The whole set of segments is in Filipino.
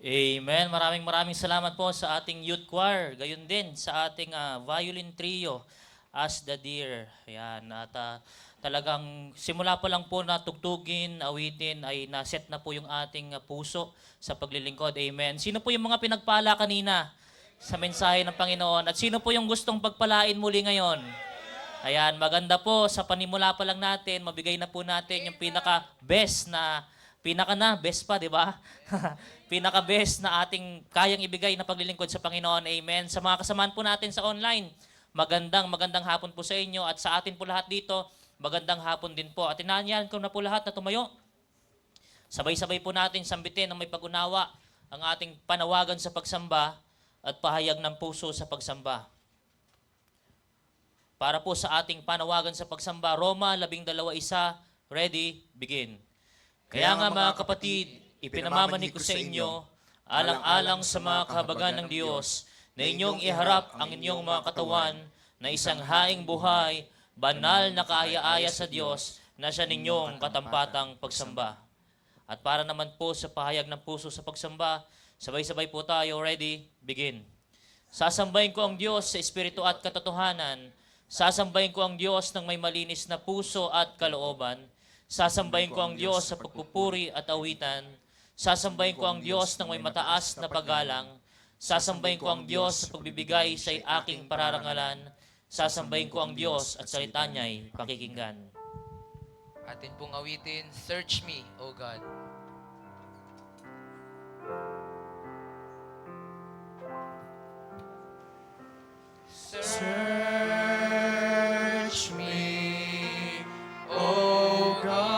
Amen. Maraming salamat po sa ating youth choir. Gayon din sa ating violin trio, As the Deer. Ayan. At talagang simula pa lang po na tugtugin, awitin, ay naset na po yung ating puso sa paglilingkod. Amen. Sino po yung mga pinagpala kanina sa mensahe ng Panginoon? At sino po yung gustong pagpalain muli ngayon? Ayan, maganda po sa panimula pa lang natin, mabigay na po natin yung pinaka-best na, best pa, di ba? Pinaka-best na ating kayang ibigay na paglilingkod sa Panginoon. Amen. Sa mga kasamaan po natin sa online, magandang hapon po sa inyo at sa atin po lahat dito, magandang hapon din po. At inanyahan ko na po lahat na tumayo. Sabay-sabay po natin sambitin ng may pag-unawa ang ating panawagan sa pagsamba at pahayag ng puso sa pagsamba. Para po sa ating panawagan sa pagsamba, Roma 12:1, ready, begin. Kaya nga mga kapatid, ipinamamanig ko sa inyo, alang-alang sa mga kahabagan ng Diyos, na inyong iharap ang inyong mga katawan na isang haing buhay, banal na kaaya-aya sa Diyos, na siya ninyong katampatang pagsamba. At para naman po sa pahayag ng puso sa pagsamba, sabay-sabay po tayo, ready, begin. Sasambahin ko ang Diyos sa espiritu at katotohanan. Sasambahin ko ang Diyos ng may malinis na puso at kalooban. Sasambahin ko ang Diyos sa pagpupuri at awitan. Sasambahin ko ang Diyos ng may mataas na paggalang. Sasambahin ko ang Diyos sa pagbibigay sa aking pararangalan. Sasambahin ko ang Diyos at salita niya'y pakikinggan. Atin pong awitin, Search Me, O God. Search me, O God,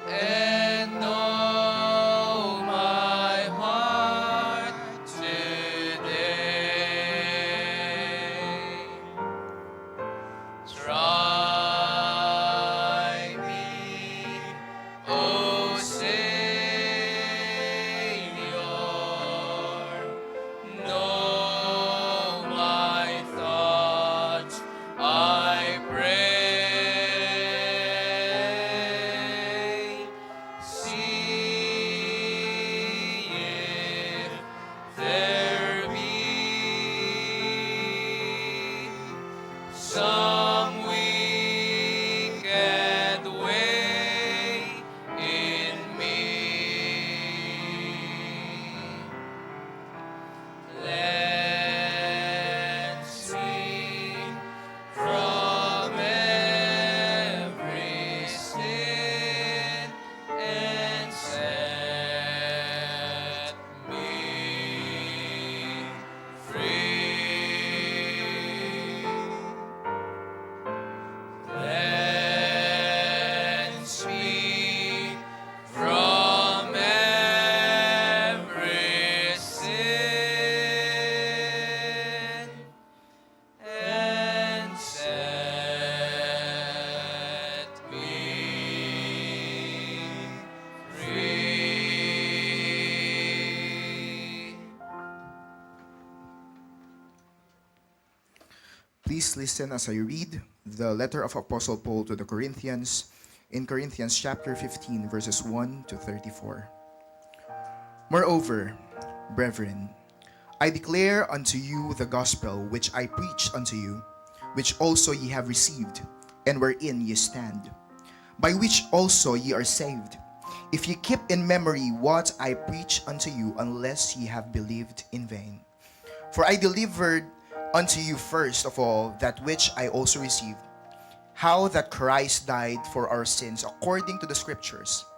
and know my heart today. Try me, O Savior. Know my thoughts, I pray. See if there be some wicked way in me. Cleanse me from every sin and set me free. Cleanse me from every sin and set me free. Please listen as I read the letter of Apostle Paul to the Corinthians in Corinthians chapter 15, verses 1 to 34. Moreover, brethren, I declare unto you the gospel which I preached unto you, which also ye have received, and wherein ye stand, by which also ye are saved, if ye keep in memory what I preached unto you, unless ye have believed in vain. For I delivered unto you first of all that which I also received, how that Christ died for our sins according to the Scriptures,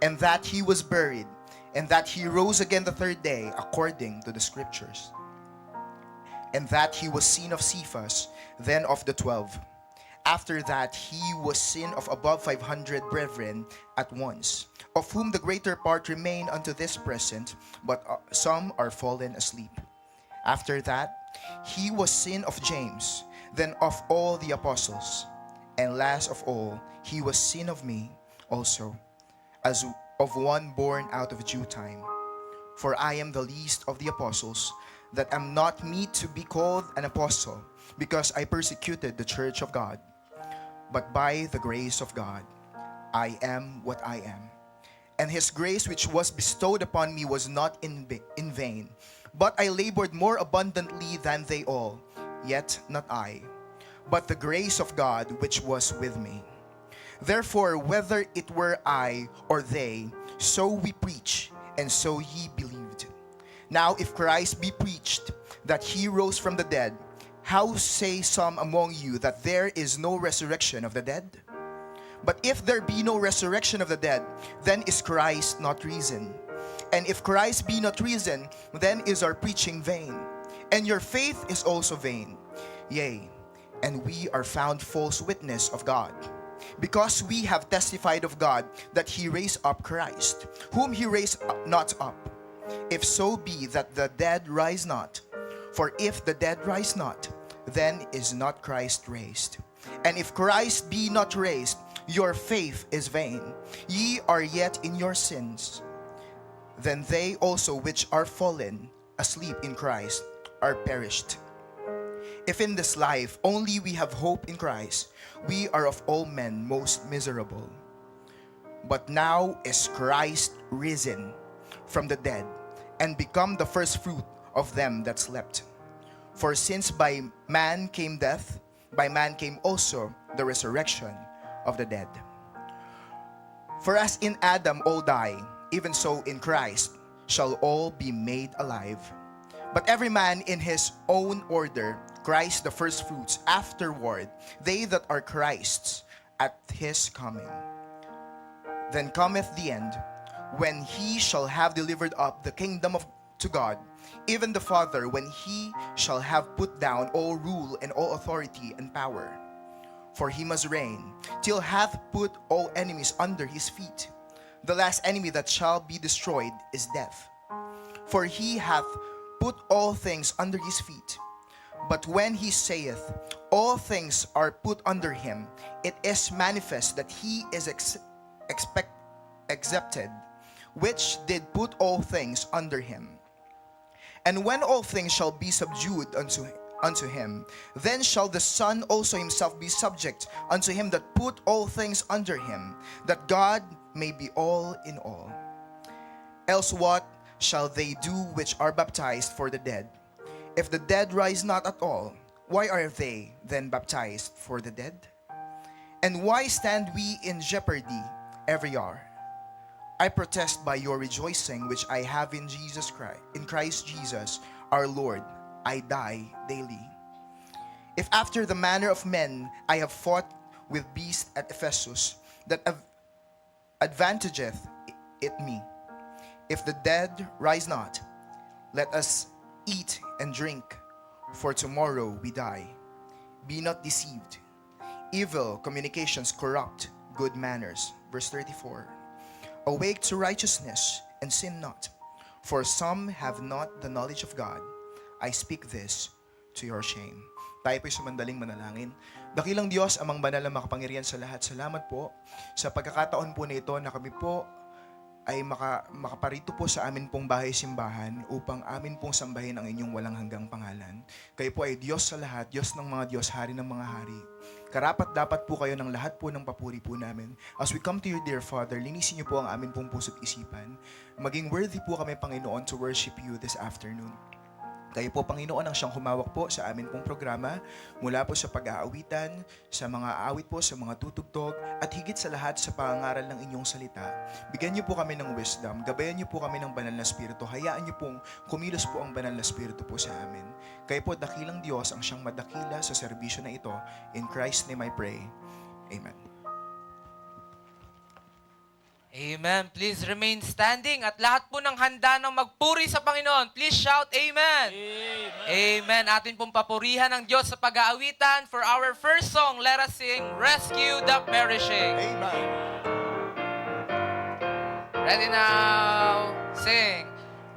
and that he was buried, and that he rose again the third day according to the Scriptures, and that he was seen of Cephas, then of the 12. After that he was seen of above 500 brethren at once, of whom the greater part remain unto this present, but some are fallen asleep. After that, he was seen of James, then of all the apostles. And last of all, he was seen of me also, as of one born out of due time. For I am the least of the apostles, that am not meet to be called an apostle, because I persecuted the church of God. But by the grace of God, I am what I am. and his grace which was bestowed upon me was not in vain. But I labored more abundantly than they all, yet not I, but the grace of God which was with me. Therefore, whether it were I or they, so we preach, and so ye believed. Now if Christ be preached, that he rose from the dead, how say some among you that there is no resurrection of the dead? But if there be no resurrection of the dead, then is Christ not risen? And if Christ be not risen, then is our preaching vain, and your faith is also vain. Yea, and we are found false witness of God, because we have testified of God that he raised up Christ, whom he raised not up, if so be that the dead rise not. For if the dead rise not, then is not Christ raised. And if Christ be not raised, your faith is vain. Ye are yet in your sins. Then they also which are fallen asleep in Christ are perished. If in this life only we have hope in Christ, we are of all men most miserable. But now is Christ risen from the dead, and become the first fruit of them that slept. For since by man came death, by man came also the resurrection of the dead. For as in Adam all die, even so in Christ shall all be made alive. But every man in his own order, Christ the firstfruits, afterward they that are Christ's at his coming. Then cometh the end, when he shall have delivered up the kingdom to God, even the Father, when he shall have put down all rule and all authority and power. For he must reign, till hath put all enemies under his feet. The last enemy that shall be destroyed is death. For he hath put all things under his feet. But when he saith, all things are put under him, it is manifest that he is accepted, which did put all things under him. And when all things shall be subdued unto him, then shall the Son also himself be subject unto him that put all things under him, that God may be all in all. Else what shall they do which are baptized for the dead? If the dead rise not at all, why are they then baptized for the dead? And why stand we in jeopardy every hour? I protest by your rejoicing which I have in Christ Jesus our Lord, I die daily. If after the manner of men I have fought with beasts at Ephesus, that advantageth it me. If the dead rise not, let us eat and drink, for tomorrow we die. Be not deceived. Evil communications corrupt good manners. Verse 34. Awake to righteousness and sin not, for some have not the knowledge of God. I speak this to your shame. Tayo po'y sumandaling manalangin. Dakilang Diyos, amang banal na makapangyarihan sa lahat, salamat po sa pagkakataon po na ito na kami po ay makaparito po sa amin pong bahay-simbahan upang amin pong sambahin ang inyong walang hanggang pangalan. Kayo po ay Diyos sa lahat, Diyos ng mga Diyos, Hari ng mga Hari. Karapat dapat po kayo ng lahat po ng papuri po namin. As we come to you, dear Father, linisin niyo po ang amin pong puso't isipan. Maging worthy po kami, Panginoon, to worship you this afternoon. Kayo po, Panginoon, ang siyang humawak po sa amin pong programa, mula po sa pag-aawitan, sa mga aawit po, sa mga tutugtog, at higit sa lahat sa pangangaral ng inyong salita. Bigyan niyo po kami ng wisdom, gabayan niyo po kami ng banal na spirito, hayaan niyo pong kumilos po ang banal na spirito po sa amin. Kayo po, dakilang Diyos, ang siyang madakila sa serbisyo na ito. In Christ's name I pray. Amen. Amen. Please remain standing at lahat po ng handa ng magpuri sa Panginoon. Please shout Amen. Amen. Amen. Atin pong papurihan ng Diyos sa pag-aawitan. For our first song, let us sing Rescue the Perishing. Amen. Ready now? Sing.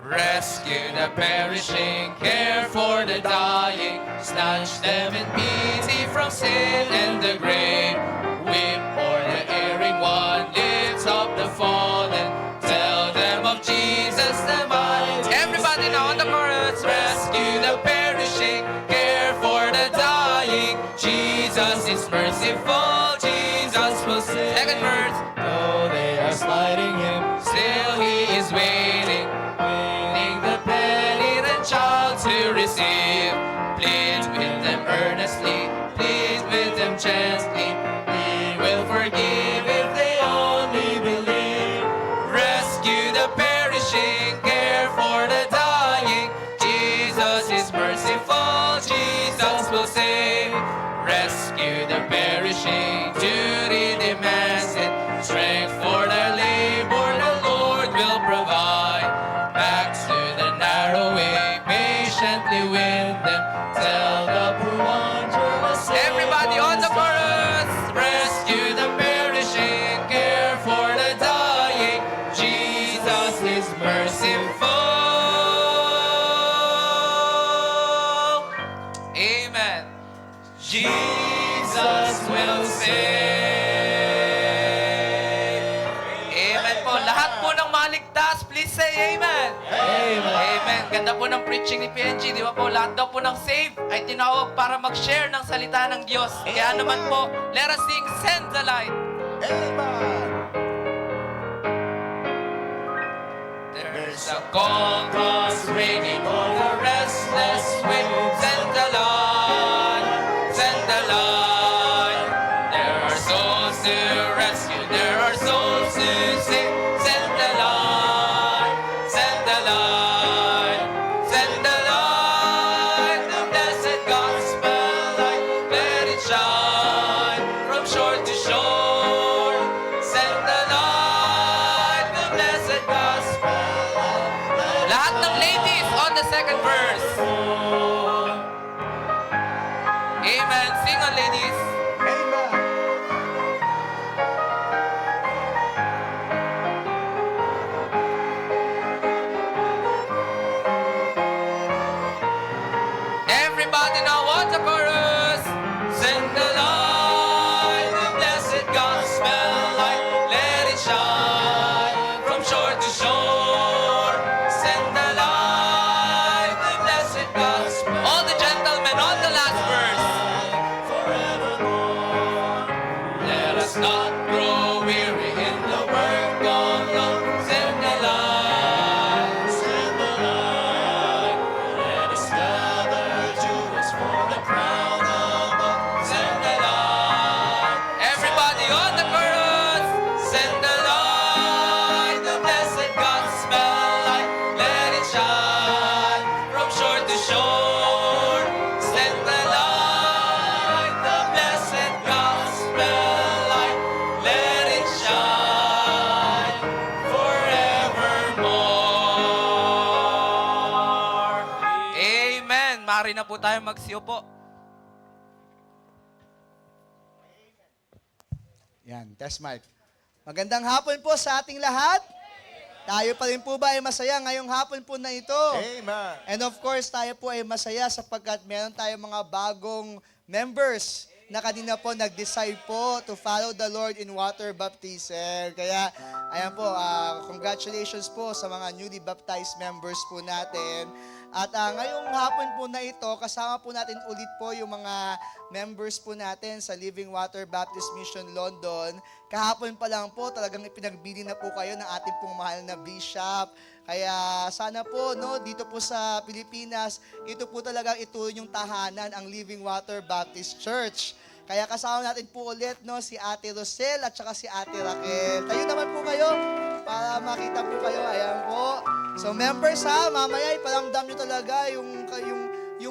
Rescue the perishing, care for the dying, snatch them in pity from sin and the grave. Weep for the erring one, lift up the fallen, tell them of Jesus the mighty. Everybody now on the chorus. Rescue the perishing, care for the dying, Jesus is merciful, Jesus will save. Second verse. Though they are slighting him, rescue the perishing. Duty demands it, strength for their labor the Lord will provide. Back to the narrow way, patiently win them. Tell the poor wanderer, everybody on the chorus. Rescue the perishing, care for the dying. Jesus is merciful. Amen. Jesus will save. Amen po. Lahat po ng maligtas, please say amen. Amen. Amen. Ganda po ng preaching ni PNG, di ba po? Lahat daw po ng save ay tinawag para mag-share ng salita ng Diyos. Kaya naman po, let us sing, Send the Light. There's a calm cross ringing on the restless wind. Send the light, send the light. There are souls to rescue, there are souls to save. Send the light, send the light, send the light. The blessed gospel light, let it shine from shore to shore. Send the light, the blessed gospel. Lahat ng ladies on the second verse. Amen. Sing on, ladies. Everybody now on the chorus. Send the light, the blessed gospel light. Let it shine from shore to shore. Send the light, the blessed gospel. All the gentlemen on the last verse. Forevermore. Let us not grow weary in the work gone long. Send the light, send the light. Let us gather to us for the crown above. Send the light. Everybody on the chorus. Send the light, the blessed gospel light. Let it shine from shore to shore. Send the light, the blessed gospel light. Let it shine forevermore. Amen. Mari na po tayo magsiupo. Yan, test mic. Magandang hapon po sa ating lahat. Tayo pa rin po ba ay masaya ngayong hapon po na ito? Amen. And of course, tayo po ay masaya sapagkat meron tayong mga bagong members na kanina po nag-decide po to follow the Lord in water baptism. Kaya, ayan po, congratulations po sa mga newly baptized members po natin. At ngayong hapon po na ito, kasama po natin ulit po yung mga members po natin sa Living Water Baptist Mission London. Kahapon pa lang po, talagang ipinagbili na po kayo ng ating pong mahal na bishop. Kaya sana po, no, dito po sa Pilipinas, ito po talagang ituloy yung tahanan, ang Living Water Baptist Church. Kaya kasama natin po ulit, no, si Ate Rosel at saka si Ate Raquel. Tayo naman po kayo para makita po kayo. Ayan po. So members ha, mamaya iparamdam nyo talaga yung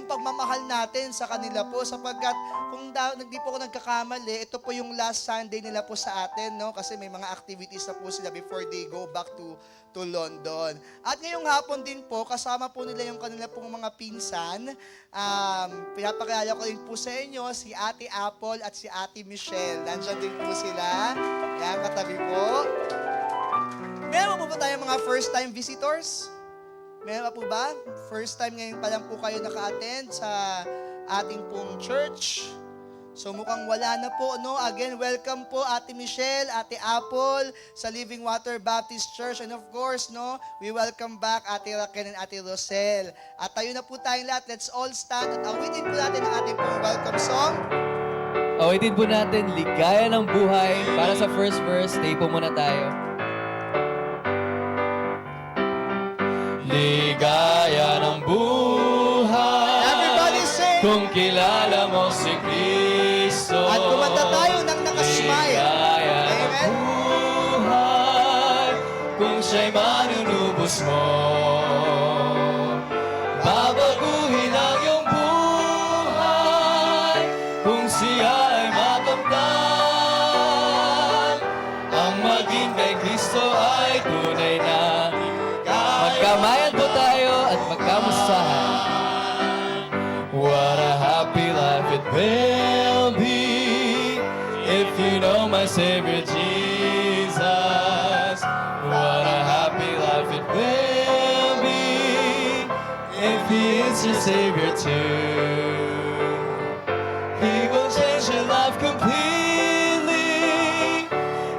pagmamahal natin sa kanila po sapagkat kung hindi po ako nagkakamali, ito po yung last Sunday nila po sa atin, no? Kasi may mga activities na po sila before they go back to London. At ngayong hapon din po, kasama po nila yung kanila pong mga pinsan. Pinapakilala ko rin po sa inyo si Ate Apple at si Ate Michelle. Nandiyan din po sila. Yan, katabi po. Meron po ba tayong mga first-time visitors? Meron pa po ba? First time ngayon pa lang po kayo naka-attend sa ating pong church. So mukhang wala na po, no? Again, welcome po Ate Michelle, Ate Apple sa Living Water Baptist Church. And of course, no, we welcome back Ate Raquel and Ate Rosel. At tayo na po tayong lahat. Let's all stand at awitin po natin ang ating pong welcome song. Awitin po natin, Ligaya ng Buhay. Para sa first verse, stay po muna tayo. Ligaya ng buhay. Everybody sing! Kung kilala mo si Kristo. At kumanta tayo ng nakasmile. Ligaya ng Amen. buhay. Kung siya'y manunubos mo. Babaguhin ang iyong buhay. Kung siya What a happy life it will be if you know my Savior Jesus. What a happy life it will be if He is your Savior too. He will change your life completely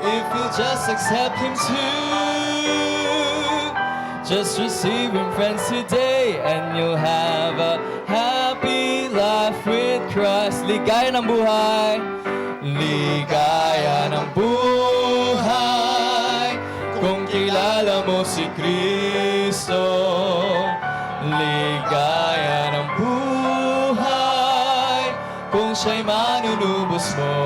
if you just accept Him too. Just receive Him, friends, today, and you'll have a happy life with Christ. Ligaya ng buhay, ligaya ng buhay. Kung kilala mo si Kristo, ligaya ng buhay. Kung siya'y manunubos mo,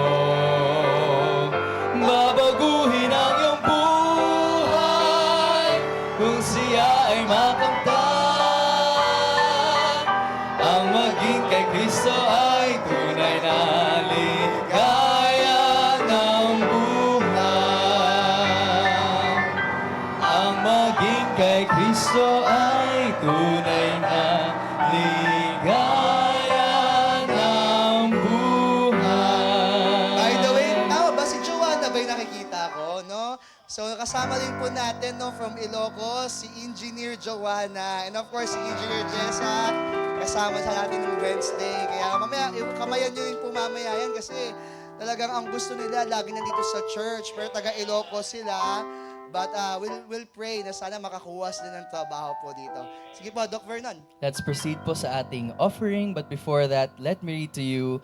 babaguhin ang iyong buhay. Kung siya ay makamtan, ang maging kay Kristo ay tunay na ligaya ng buhay. Ang maging kay Kristo ay tunay na ligaya ng buhay. By the way, tama ba si Joanna ba yung nakikita ko, no? So kasama din po natin, no, from Ilocos, si Engineer Joanna, and of course si Engineer Jessa, kasama sa natin ng Wednesday. Kaya mamaya, kamayan nyo rin po mamaya yan kasi talagang ang gusto nila lagi nandito sa church, pero taga Ilocos sila. But we'll pray na sana makakuha sila ng trabaho po dito. Sige po, Doc Vernon. Let's proceed po sa ating offering. But before that, let me read to you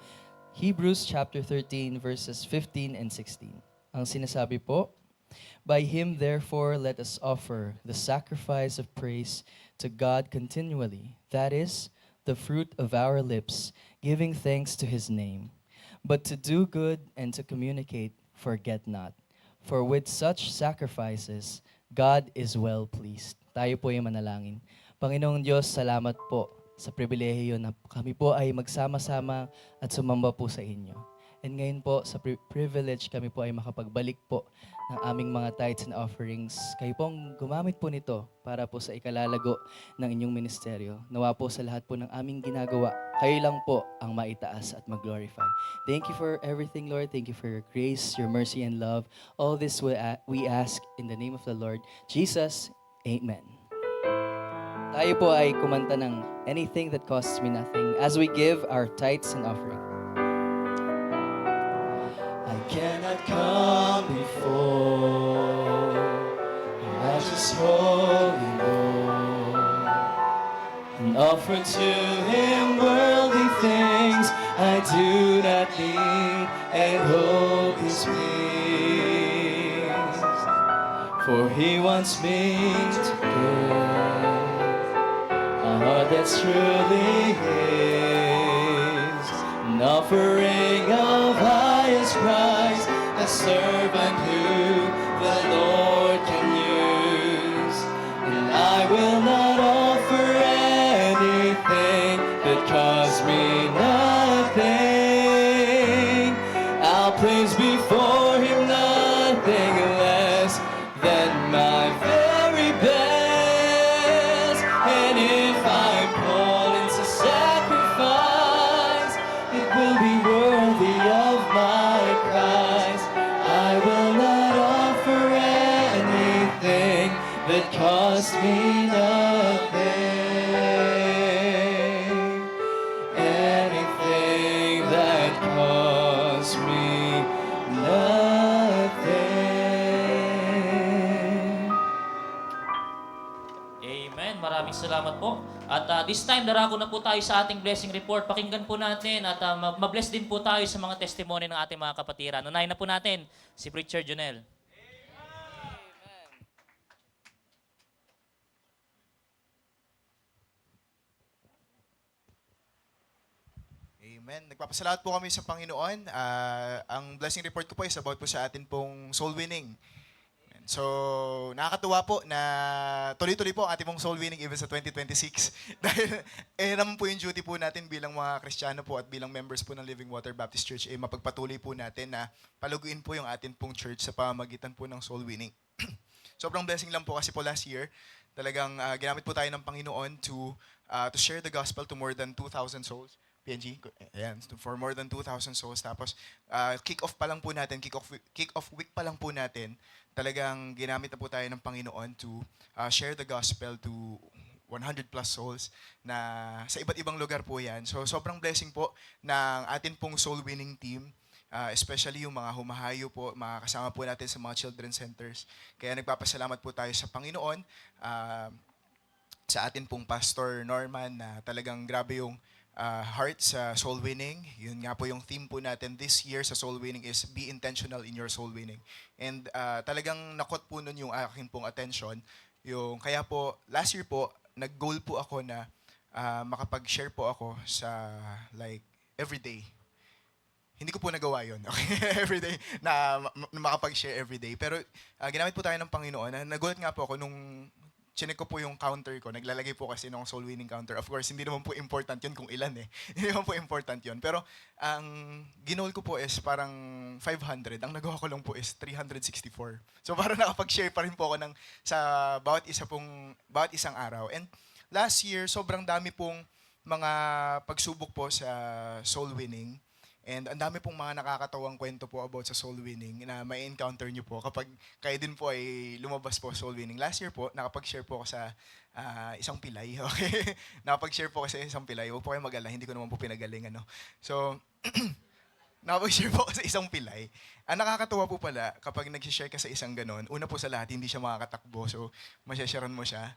Hebrews chapter 13 verses 15 and 16. Ang sinasabi po, by Him therefore let us offer the sacrifice of praise to God continually. That is, the fruit of our lips, giving thanks to His name. But to do good and to communicate, forget not. For with such sacrifices, God is well pleased. Tayo po ay manalangin. Panginoong Diyos, salamat po sa pribilehiyo na kami po ay magsama-sama at sumamba po sa inyo. And ngayon po, sa privilege kami po ay makapagbalik po ng aming mga tithes and offerings. Kayo pong gumamit po nito para po sa ikalalago ng inyong ministeryo. Nawa po sa lahat po ng aming ginagawa, kayo lang po ang maitaas at mag-glorify. Thank you for everything, Lord. Thank you for your grace, your mercy, and love. All this we ask in the name of the Lord Jesus. Amen. Tayo po ay kumanta ng Anything That Costs Me Nothing as we give our tithes and offering. I cannot come before your righteous holy Lord and offer to Him worldly things I do not need and hope His peace. For He wants me to give a heart that's truly His, an offering of highest price, a servant who the Lord can use. And I will not offer anything that costs me nothing. I'll place before Him nothing less than my very best. And if I'm called into sacrifice, it will be worthy of my price. I will not offer anything that costs me nothing. Anything that costs me nothing. Amen. Maraming salamat po. At this time, darako na po tayo sa ating blessing report. Pakinggan po natin at mabless din po tayo sa mga testimony ng ating mga kapatiran. Unahin na po natin si Preacher Jonel. Amen. Nagpapasalamat po kami sa Panginoon. Ang blessing report ko po is about po sa atin pong soul winning. So, nakakatuwa po na tuloy-tuloy po ang ating pong soul winning even sa 2026. Dahil naman po yung duty po natin bilang mga Kristiyano po at bilang members po ng Living Water Baptist Church, mapagpatuloy po natin na paluguin po yung atin pong church sa pamamagitan po ng soul winning. Sobrang blessing lang po kasi po last year, Talagang ginamit po tayo ng Panginoon to share the gospel to more than 2,000 souls. PNG, ayan, for more than 2,000 souls. Tapos, kick-off pa lang po natin, kick-off week pa lang po natin, talagang ginamit na po tayo ng Panginoon to share the gospel to 100 plus souls na sa iba't ibang lugar po yan. So, sobrang blessing po ng atin pong soul winning team. Especially yung mga humahayo po, mga kasama po natin sa mga children centers. Kaya nagpapasalamat po tayo sa Panginoon, sa atin pong Pastor Norman na talagang grabe yung heart sa soul winning. Yun nga po yung theme po natin this year sa soul winning is be intentional in your soul winning. And talagang nakot po nun yung aking pong attention. Yung, kaya po, last year po, nag-goal po ako na makapag-share po ako sa like everyday. Hindi ko po nagawa yun. Okay? Everyday, na makapag-share everyday. Pero ginamit po tayo ng Panginoon. Nagulat nga po ako nung chinek ko po yung counter ko. Naglalagay po kasi ng soul winning counter. Of course, hindi naman po important yun kung ilan eh. Hindi naman po important yun. Pero ang ginol ko po is parang 500. Ang nagawa ko lang po is 364. So parang nakapag-share pa rin po ako sa bawat isang araw. And last year, sobrang dami pong mga pagsubok po sa soul winning. And ang dami pong mga nakakatawang kwento po about sa soul winning na may encounter nyo po kapag kayo din po ay lumabas po soul winning. Last year po, nakapag-share po ako sa isang pilay. Okay? Nakapag-share po ako sa isang pilay. Huwag po kayo mag-alala, hindi ko naman po pinagaling. Ano? So, nakapag-share po ako sa isang pilay. Ang nakakatawa po pala, kapag nag-share ka sa isang ganon, una po sa lahat, hindi siya makakatakbo. So, masyasharean mo siya.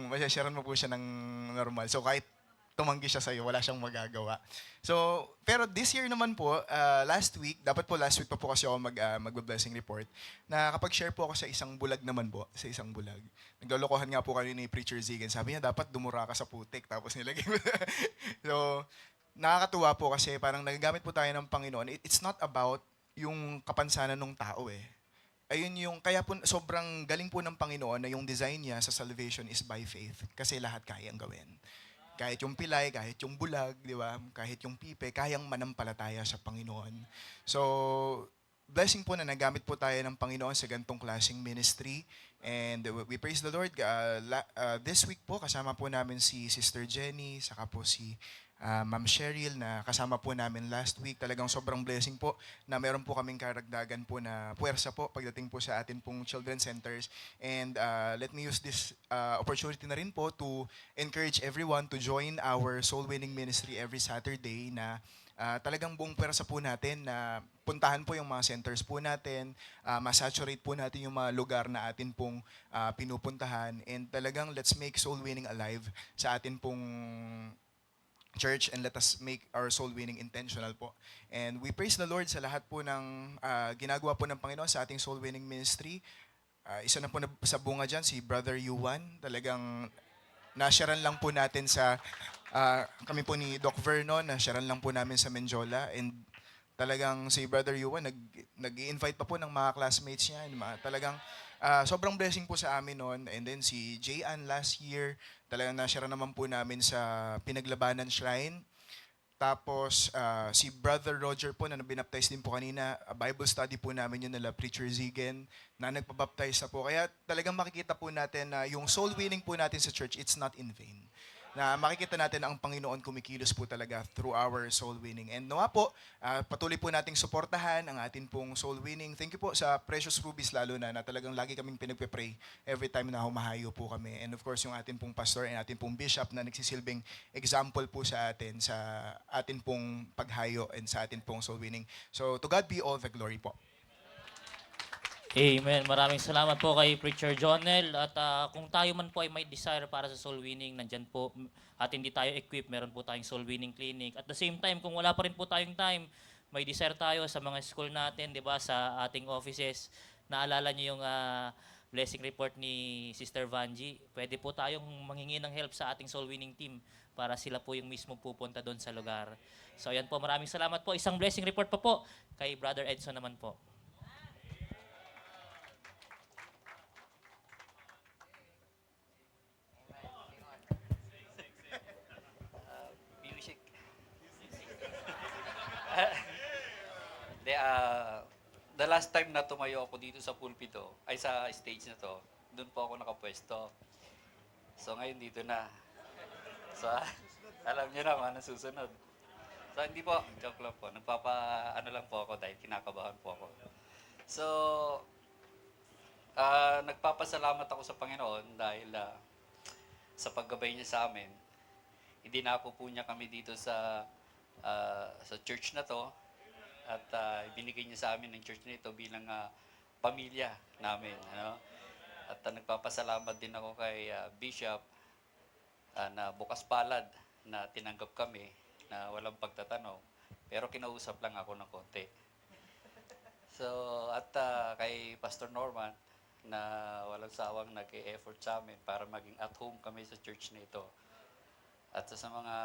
Masyasharean mo po siya ng normal. So, kahit tumanggi siya sa'yo, wala siyang magagawa. So, pero this year naman po, last week pa po kasi ako magbe-blessing report, na kapag share po ako sa isang bulag naman po, sa isang bulag. Naglolokohan nga po kami ni Preacher Zigan. Sabi niya, dapat dumura ka sa putik, tapos nilagay mo. So, nakakatuwa po kasi parang nagagamit po tayo ng Panginoon. It's not about yung kapansanan ng tao eh. Ayun yung, kaya po sobrang galing po ng Panginoon na yung design niya sa salvation is by faith. Kasi lahat kayang gawin. Kahit yung pilay, kahit yung bulag, di ba? Kahit yung pipe, kayang manampalataya sa Panginoon. So, blessing po na nagamit po tayo ng Panginoon sa gantong klaseng ministry. And we praise the Lord. This week po, kasama po namin si Sister Jenny, saka po si Ma'am Cheryl na kasama po namin last week. Talagang sobrang blessing po na meron po kaming karagdagan po na puwersa po pagdating po sa atin pong children centers. And let me use this opportunity na rin po to encourage everyone to join our soul winning ministry every Saturday na talagang buong puwersa po natin na puntahan po yung mga centers po natin, masaturate po natin yung mga lugar na atin pong pinupuntahan. And talagang let's make soul winning alive sa atin pong church and let us make our soul winning intentional po. And we praise the Lord sa lahat po ng ginagawa po ng Panginoon sa ating soul winning ministry. Isa na po sa bunga dyan, si Brother Yuan. Talagang nasharan lang po natin sa, kami po ni Doc Vernon, nasharan lang po namin sa Menjola. And talagang si Brother Yuan, nag-i-invite pa po ng mga classmates niya. Talagang sobrang blessing po sa amin noon. And then si J.Ann last year, talagang na-share naman po namin sa Pinaglabanan Shrine. Tapos si Brother Roger po na binaptize din po kanina, Bible study po namin yun nila Preacher Zigan na nagpabaptize na po. Kaya talagang makikita po natin na yung soul winning po natin sa church, it's not in vain. Na makikita natin na ang Panginoon kumikilos po talaga through our soul winning. And nawa po, patuloy po nating suportahan ang atin pong soul winning. Thank you po sa Precious Rubies lalo na talagang lagi kaming pinagpe-pray every time na humahayo po kami. And of course, yung atin pong pastor and atin pong bishop na nagsisilbing example po sa atin sa atin pong paghayo and sa atin pong soul winning. So to God be all the glory po. Amen. Maraming salamat po kay Preacher Jonel. At kung tayo man po ay may desire para sa soul winning, nandyan po at hindi tayo equipped, meron po tayong soul winning clinic. At the same time, kung wala pa rin po tayong time, may desire tayo sa mga school natin, di ba, sa ating offices. Naalala niyo yung blessing report ni Sister Vanji. Pwede po tayong manghingi ng help sa ating soul winning team para sila po yung mismo pupunta doon sa lugar. So ayan po, maraming salamat po. Isang blessing report pa po kay Brother Edson naman po. Music. The last time na tumayo ako dito sa pulpito, ay sa stage na to, doon po ako nakapwesto. So ngayon dito na. So alam niyo na kung ano susunod. So hindi po, joke lang po. Ano lang po ako dahil kinakabahan po ako. So, nagpapasalamat ako sa Panginoon dahil sa paggabay niya sa amin. Idinako po niya kami dito sa church na to at ibinigay niya sa amin ng church na ito bilang pamilya namin. Ano? At nagpapasalamat din ako kay Bishop na bukas palad na tinanggap kami na walang pagtatanong. Pero kinausap lang ako ng konti. So, at kay Pastor Norman na walang sawang nag-e-effort sa amin para maging at home kami sa church na ito. At sa mga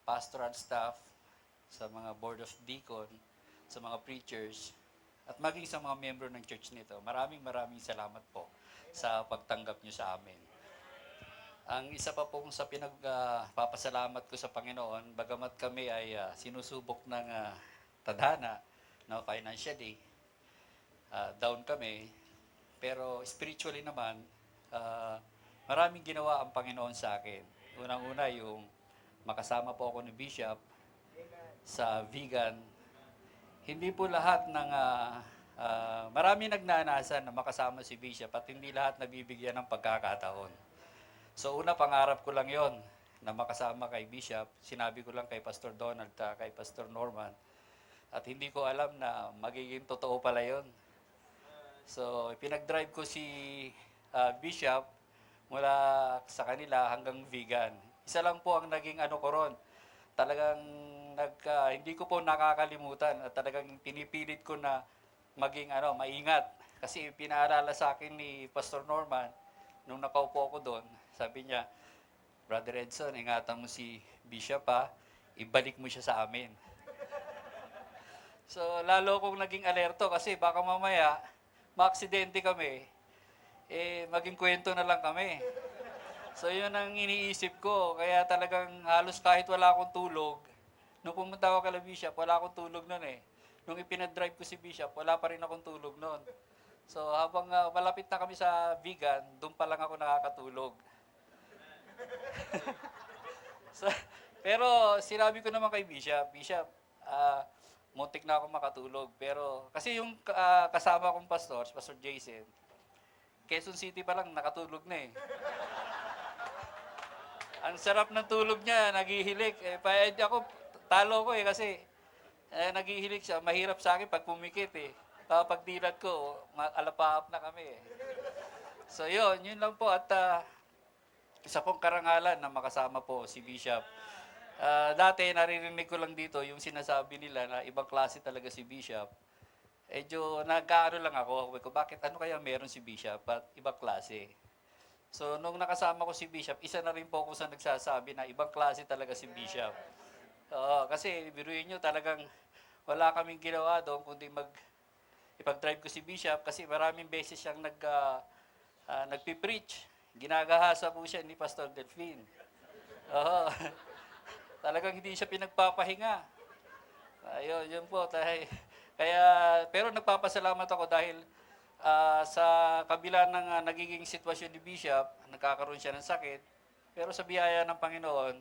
pastoral staff, sa mga board of deacon, sa mga preachers, at maging sa mga membro ng church nito, maraming salamat po sa pagtanggap niyo sa amin. Ang isa pa pong sa pinagpapasalamat ko sa Panginoon, bagamat kami ay sinusubok ng tadhana, no, financially, down kami, pero spiritually naman, maraming ginawa ang Panginoon sa akin. Unang-una yung makasama po ako ni Bishop sa vegan. Hindi po lahat ng, marami nagnanasan na makasama si Bishop at hindi lahat nabibigyan ng pagkakataon. So una, pangarap ko lang yon na makasama kay Bishop. Sinabi ko lang kay Pastor Donald, kay Pastor Norman. At hindi ko alam na magiging totoo pala yon. So pinag-drive ko si Bishop mula sa kanila hanggang vegan. Isa lang po ang naging ano ko ron. Talagang hindi ko po nakakalimutan at talagang pinipilit ko na maging maingat. Kasi pinaalala sa akin ni Pastor Norman, nung nakaupo ako doon, sabi niya, Brother Edson, ingatan mo si Bishop ibalik mo siya sa amin. So, lalo kong naging alerto kasi baka mamaya, maaksidente kami, maging kwento na lang kami. So, yun ang iniisip ko. Kaya talagang halos kahit wala akong tulog, nung pumunta ako kay Bishop, wala akong tulog nun eh. Nung ipinadrive ko si Bishop, wala pa rin akong tulog nun. So, habang malapit na kami sa vegan, doon pa lang ako nakakatulog. So, pero sinabi ko naman kay Bishop, muntik na ako makatulog. Pero kasi yung kasama kong pastor, si Pastor Jason, Quezon City pa lang nakatulog na eh. Ang sarap ng tulog niya, naghihilik. Ako, talo ko eh kasi naghihilik siya. Mahirap sa akin pag pumikit eh. Pag dilat ko, alapaap na kami eh. So yun lang po. At isa pong karangalan na makasama po si Bishop. Dati naririnig ko lang dito yung sinasabi nila na ibang klase talaga si Bishop. Medyo nagkaano lang ako. Bakit ano kaya meron si Bishop at ibang klase? So nung nakasama ko si Bishop, isa na rin po ako sa nagsasabi na ibang klase talaga si Bishop. Kasi biruin nyo talagang wala kaming ginawa doon kundi ipag-drive ko si Bishop kasi maraming beses siyang nagpipreach. Ginagahasa po siya ni Pastor Delphine. Talagang hindi siya pinagpapahinga. Yun po. Pero nagpapasalamat ako dahil sa kabila ng nagiging sitwasyon ni Bishop, nagkakaroon siya ng sakit. Pero sa biyaya ng Panginoon,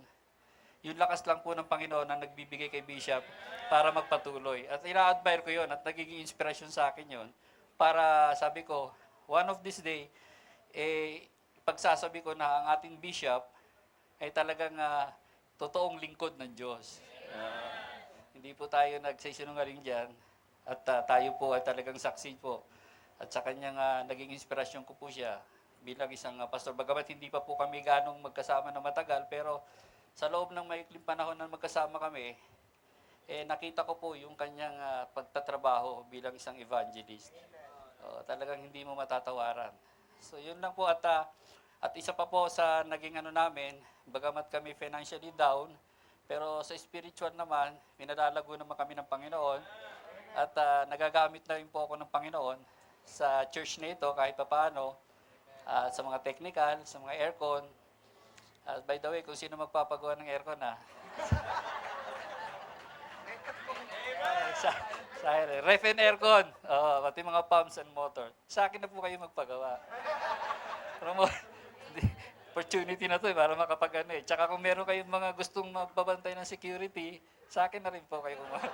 yung lakas lang po ng Panginoon na nagbibigay kay Bishop para magpatuloy. At ina-admire ko yon at nagiging inspirasyon sa akin yon para sabi ko, one of this day, pagsasabi ko na ang ating Bishop ay talagang totoong lingkod ng Diyos. Hindi po tayo nagsisinungaling dyan at tayo po ay talagang saksi po. At sa kanyang naging inspirasyon ko po siya bilang isang pastor. Bagamat hindi pa po kami ganong magkasama na matagal, pero sa loob ng maikling panahon na magkasama kami, nakita ko po yung kanyang pagtatrabaho bilang isang evangelist. Talagang hindi mo matatawaran. So yun lang po at isa pa po sa naging namin, bagamat kami financially down, pero sa spiritual naman, pinalalago naman kami ng Panginoon at nagagamit na rin po ako ng Panginoon sa church na ito kahit papaano, sa mga technical, sa mga aircon. By the way, kung sino magpapagawa ng aircon ref and aircon, pati mga pumps and motor, sa akin na po kayo magpagawa. Opportunity na to para makapag ano eh. Tsaka kung meron kayong mga gustong magbabantay ng security, sa akin na rin po kayo kumain.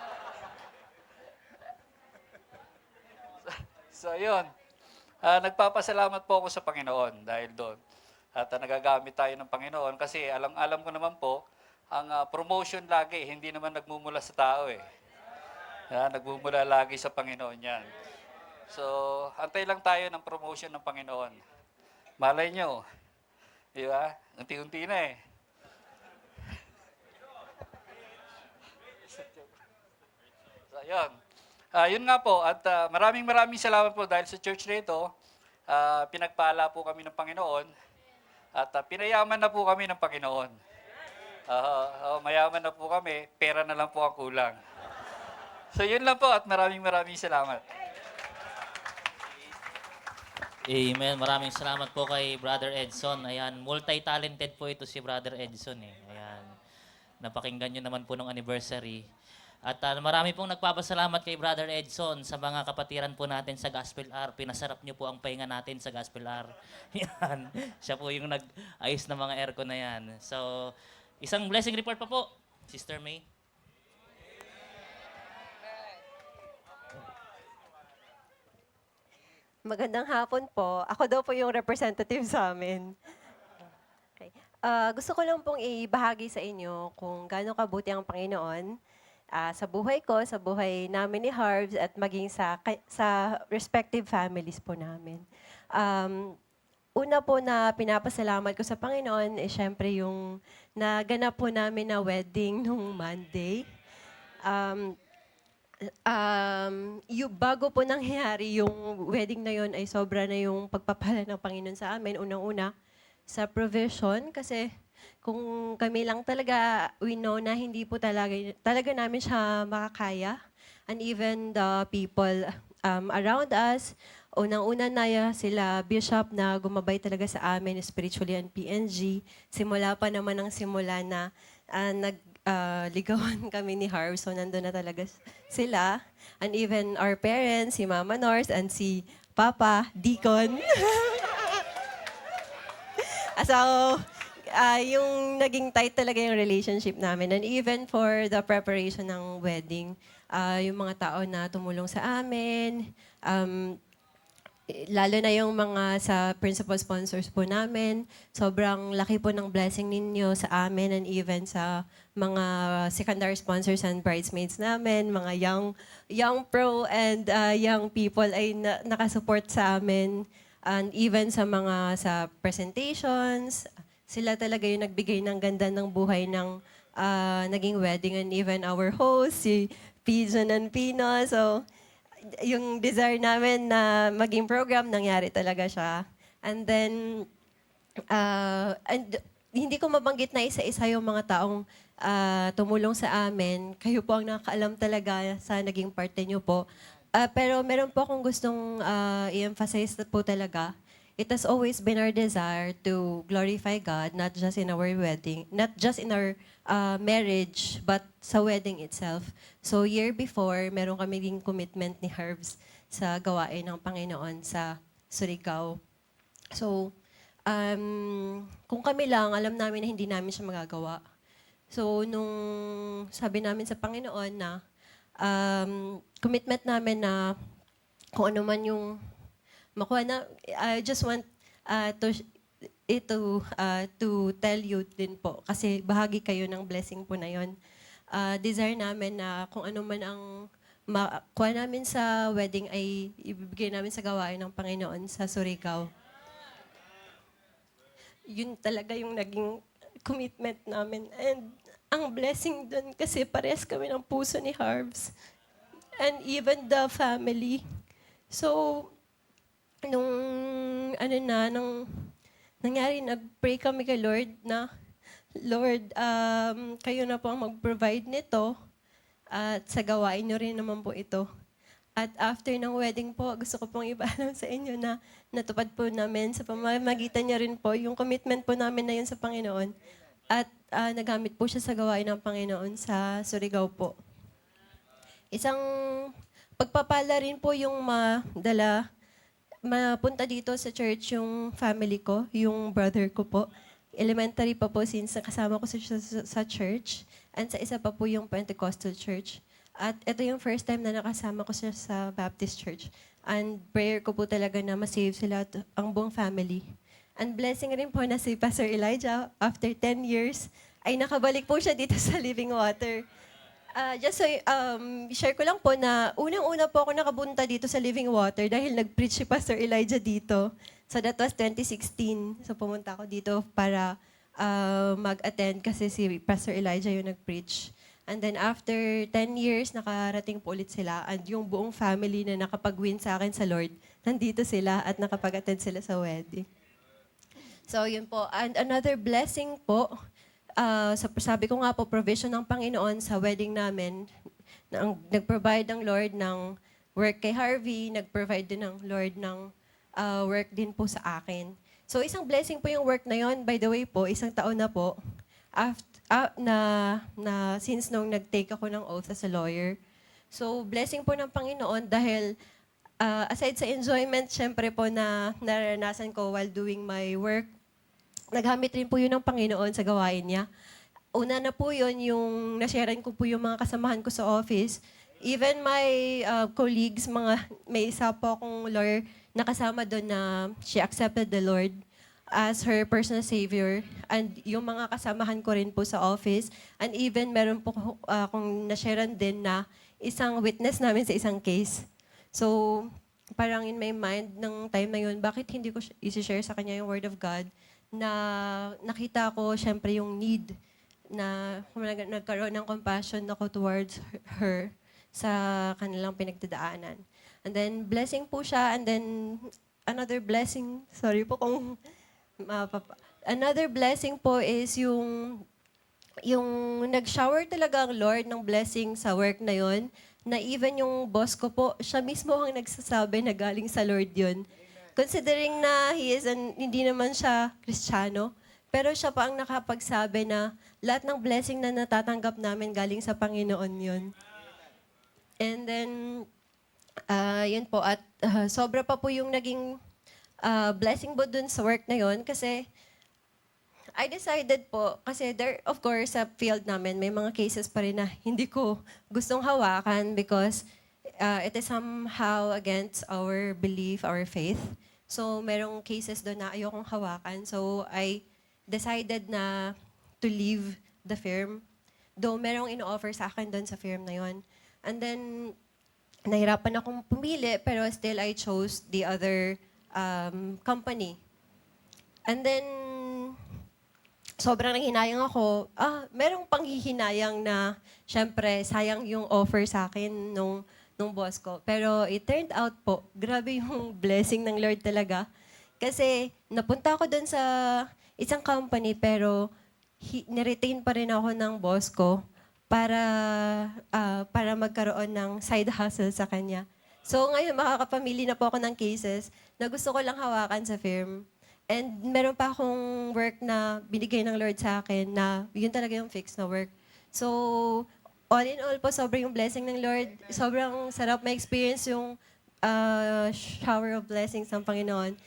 So, yun. Nagpapasalamat po ako sa Panginoon dahil doon. At nagagamit tayo ng Panginoon kasi alam ko naman po, ang promotion lagi, hindi naman nagmumula sa tao eh. Nagmumula lagi sa Panginoon yan. So, antay lang tayo ng promotion ng Panginoon. Malay nyo, di ba? Unti-unti na eh. So, yun. Yun nga po, at maraming salamat po dahil sa church na ito, pinagpala po kami ng Panginoon at pinayaman na po kami ng Panginoon. Mayaman na po kami, pera na lang po ang kulang. So yun lang po at maraming salamat. Amen. Maraming salamat po kay Brother Edson. Ayan, multi-talented po ito si Brother Edson eh. Ayan. Napakinggan nyo naman po nung anniversary. At marami pong nagpapasalamat kay Brother Edson sa mga kapatiran po natin sa Gospel Hour. Pinasarap nyo po ang pahinga natin sa Gospel Hour. Yan. Siya po yung nag-ayos ng mga aircon na yan. So, isang blessing report pa po, Sister May. Magandang hapon po. Ako daw po yung representative sa amin. Okay. Gusto ko lang pong ibahagi sa inyo kung gaano kabuti ang Panginoon sa buhay ko, sa buhay namin ni Harvs, at maging sa respective families po namin. Una po na pinapasalamat ko sa Panginoon, syempre yung naganap po namin na wedding nung Monday. Yung bago po nangyari yung wedding na yon ay sobra na yung pagpapala ng Panginoon sa amin. Unang-una, sa provision, kasi kung kami lang talaga, we know na hindi po talaga namin siya makakaya. And even the people around us, unang-una na sila bishop na gumabay talaga sa amin spiritually and PNG. Simula pa naman ang simula na ligawan kami ni Harv, so nandun na talaga sila. And even our parents, si Mama Nors and si Papa, Deacon. So, yung naging tight talaga yung relationship namin. And even for the preparation ng wedding, yung mga tao na tumulong sa amin, lalo na yung mga sa principal sponsors po namin, sobrang laki po ng blessing ninyo sa amin and even sa mga secondary sponsors and bridesmaids namin, mga young pro and young people ay nakasupport sa amin. And even sa mga sa presentations, sila talaga yung nagbigay ng ganda ng buhay ng naging wedding, and even our host, si Pigeon and Pino. So, yung desire namin na maging program, nangyari talaga siya. And then, and hindi ko mabanggit na isa-isa yung mga taong tumulong sa amin. Kayo po ang nakakaalam talaga sa naging parte nyo po. Pero meron po akong gustong i-emphasize po talaga. It has always been our desire to glorify God, not just in our wedding, not just in our marriage, but sa wedding itself. So year before, meron kami ding commitment ni Herbs sa gawain ng Panginoon sa Surigao. So, kung kami lang, alam namin na hindi namin siya magagawa. So, nung sabi namin sa Panginoon na commitment namin na kung ano man yung makuha na, I just want to tell you din po, kasi bahagi kayo ng blessing po na yon. Desire namin na kung ano man ang makuha namin sa wedding ay ibibigay namin sa gawain ng Panginoon sa Surigao. Yun talaga yung naging commitment namin. And ang blessing dun kasi parehas kami ng puso ni Harvs. And even the family. So, nung nangyari, nag-pray kami kay Lord na, Lord, kayo na po ang mag-provide nito at sa gawain nyo rin naman po ito. At after ng wedding po, gusto ko pong ipaalam sa inyo na natupad po namin sa pamamagitan niya rin po yung commitment po namin na yun sa Panginoon. At nagamit po siya sa gawain ng Panginoon sa Surigao po. Isang pagpapala rin po yung madala mapunta dito sa church yung family ko, yung brother ko po. Elementary pa po since nakasama ko sa church. And sa isa pa po yung Pentecostal church. At ito yung first time na nakasama ko siya sa Baptist church. And prayer ko po talaga na masave sila at ang buong family. And blessing rin po na si Pastor Elijah, after 10 years, ay nakabalik po siya dito sa Living Water. Just so, share ko lang po na unang-una po ako nakabunta dito sa Living Water dahil nag-preach si Pastor Elijah dito. So that was 2016. So pumunta ako dito para mag-attend kasi si Pastor Elijah yung nag-preach. And then after 10 years, nakarating po ulit sila. And yung buong family na nakapag-win sa akin sa Lord, nandito sila at nakapag-attend sila sa wedding. So yun po. And another blessing po, sabi ko nga po, provision ng Panginoon sa wedding namin. Nag-provide ng Lord ng work kay Harvey, nag-provide din ng Lord ng work din po sa akin. So isang blessing po yung work na yon. By the way po, isang taon na po, since nung nag-take ako ng oath as a lawyer. So blessing po ng Panginoon dahil aside sa enjoyment, syempre po na naranasan ko while doing my work, naghamit rin po yun ng Panginoon sa gawain niya. Una na po yun, yung nasharean ko po yung mga kasamahan ko sa office. Even my colleagues, may isa po akong lawyer na kasama doon na she accepted the Lord as her personal savior. And yung mga kasamahan ko rin po sa office. And even meron po akong nasharean din na isang witness namin sa isang case. So, parang in my mind, ng time na yun, bakit hindi ko isi-share sa kanya yung Word of God? Na nakita ko, syempre, yung need na nagkaroon ng compassion ako towards her sa kanilang pinagdadaanan. And then, blessing po siya. And then, another blessing, sorry po kung another blessing po is yung nag-shower talaga ang Lord ng blessing sa work na yon, na even yung boss ko po, siya mismo ang nagsasabi na galing sa Lord yun. Considering na hindi naman siya Kristiyano, pero siya pa ang nakapagsabi na lahat ng blessing na natatanggap namin galing sa Panginoon yun. And then, yun po. At sobra pa po yung naging blessing po dun sa work na yun kasi I decided po, kasi there, of course, sa field namin, may mga cases pa rin na hindi ko gustong hawakan because it is somehow against our belief, our faith. So, merong cases doon na ayokong hawakan. So, I decided na to leave the firm. Though, merong ino-offer sa akin doon sa firm na yon. And then, nahirapan akong pumili, pero still I chose the other company. And then, sobrang nanghinayang ako. Merong panghihinayang na, syempre, sayang yung offer sa akin nung boss ko. Pero it turned out po, grabe yung blessing ng Lord talaga. Kasi napunta ako doon sa isang company pero niretain pa rin ako ng boss ko para magkaroon ng side hustle sa kanya. So ngayon makakapamili na po ako ng cases na gusto ko lang hawakan sa firm. And meron pa akong work na binigay ng Lord sa akin na yun talaga yung fixed na work. So all in all po, sobrang yung blessing ng Lord. Sobrang sarap ma-experience yung shower of blessings ng Panginoon.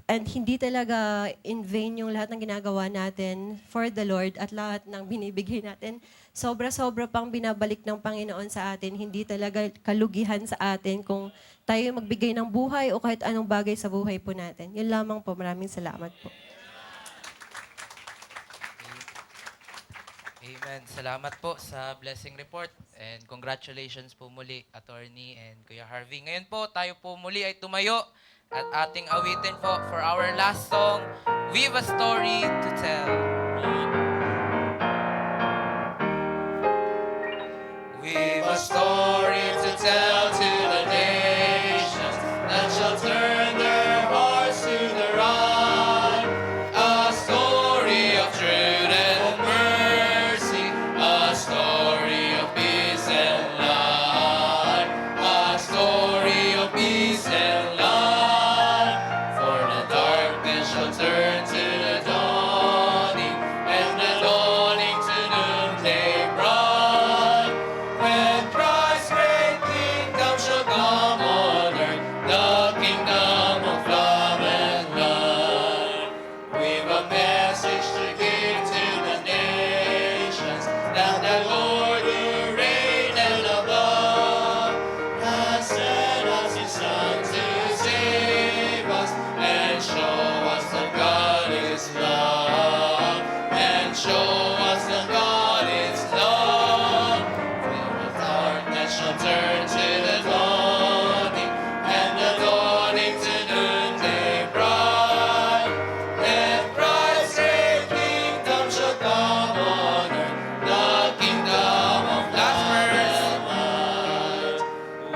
And hindi talaga in vain yung lahat ng ginagawa natin for the Lord at lahat ng binibigay natin. Sobra-sobra pang binabalik ng Panginoon sa atin. Hindi talaga kalugihan sa atin kung tayo magbigay ng buhay o kahit anong bagay sa buhay po natin. Yun lamang po. Maraming salamat po. Amen. Salamat po sa blessing report and congratulations po muli, Attorney and Kuya Harvey. Ngayon po, tayo po muli ay tumayo at ating awitin po for our last song, We've a Story to Tell. We've a story to tell to the nations that shall turn their hearts to the right. A story of truth and mercy, a story of peace and light, a story of peace and light. For the darkness shall turn to the dawning, and the dawning to noonday bright. When Christ the Lord who reigneth above has sent us his Son to save us and show us that God is love, and show us that God is love. For the darkness shall turn to the dawning, and the dawning to noonday bright. And Christ's great kingdom shall come on earth, the kingdom of light.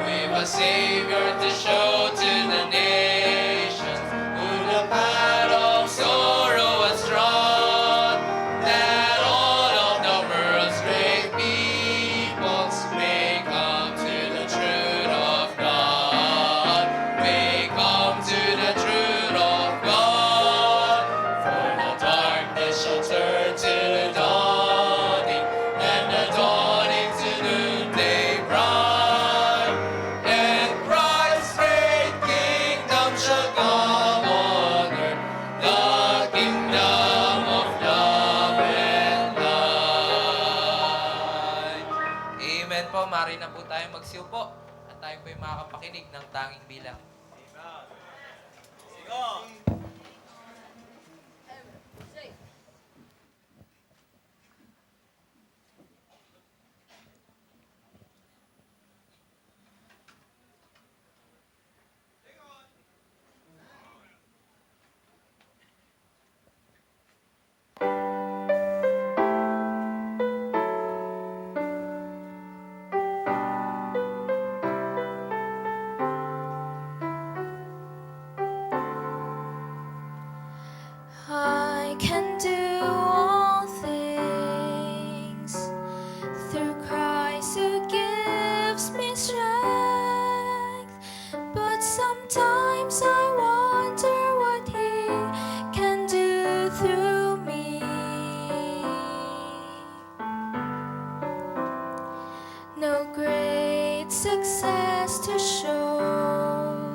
We've a Savior to show to the nations, who the path of sorrow has trod, that all of the world's great peoples may come to the truth of God, may come to the truth of God. For the darkness shall turn to the dawning, and the dawning to noonday bright. And Christ's great kingdom shall come on earth, the kingdom of love and light. Amen po. Mari na po tayo magsiupo at tayo po yung makakapakinig ng tanging bilang. I can do all things through Christ who gives me strength. But sometimes I wonder what He can do through me. No great success to show,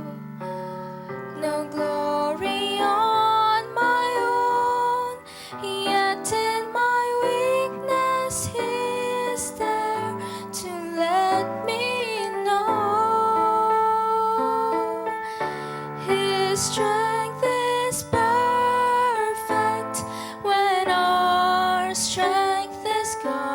no glory on my own, yet in my weakness He is there to let me know His strength is perfect when our strength is gone.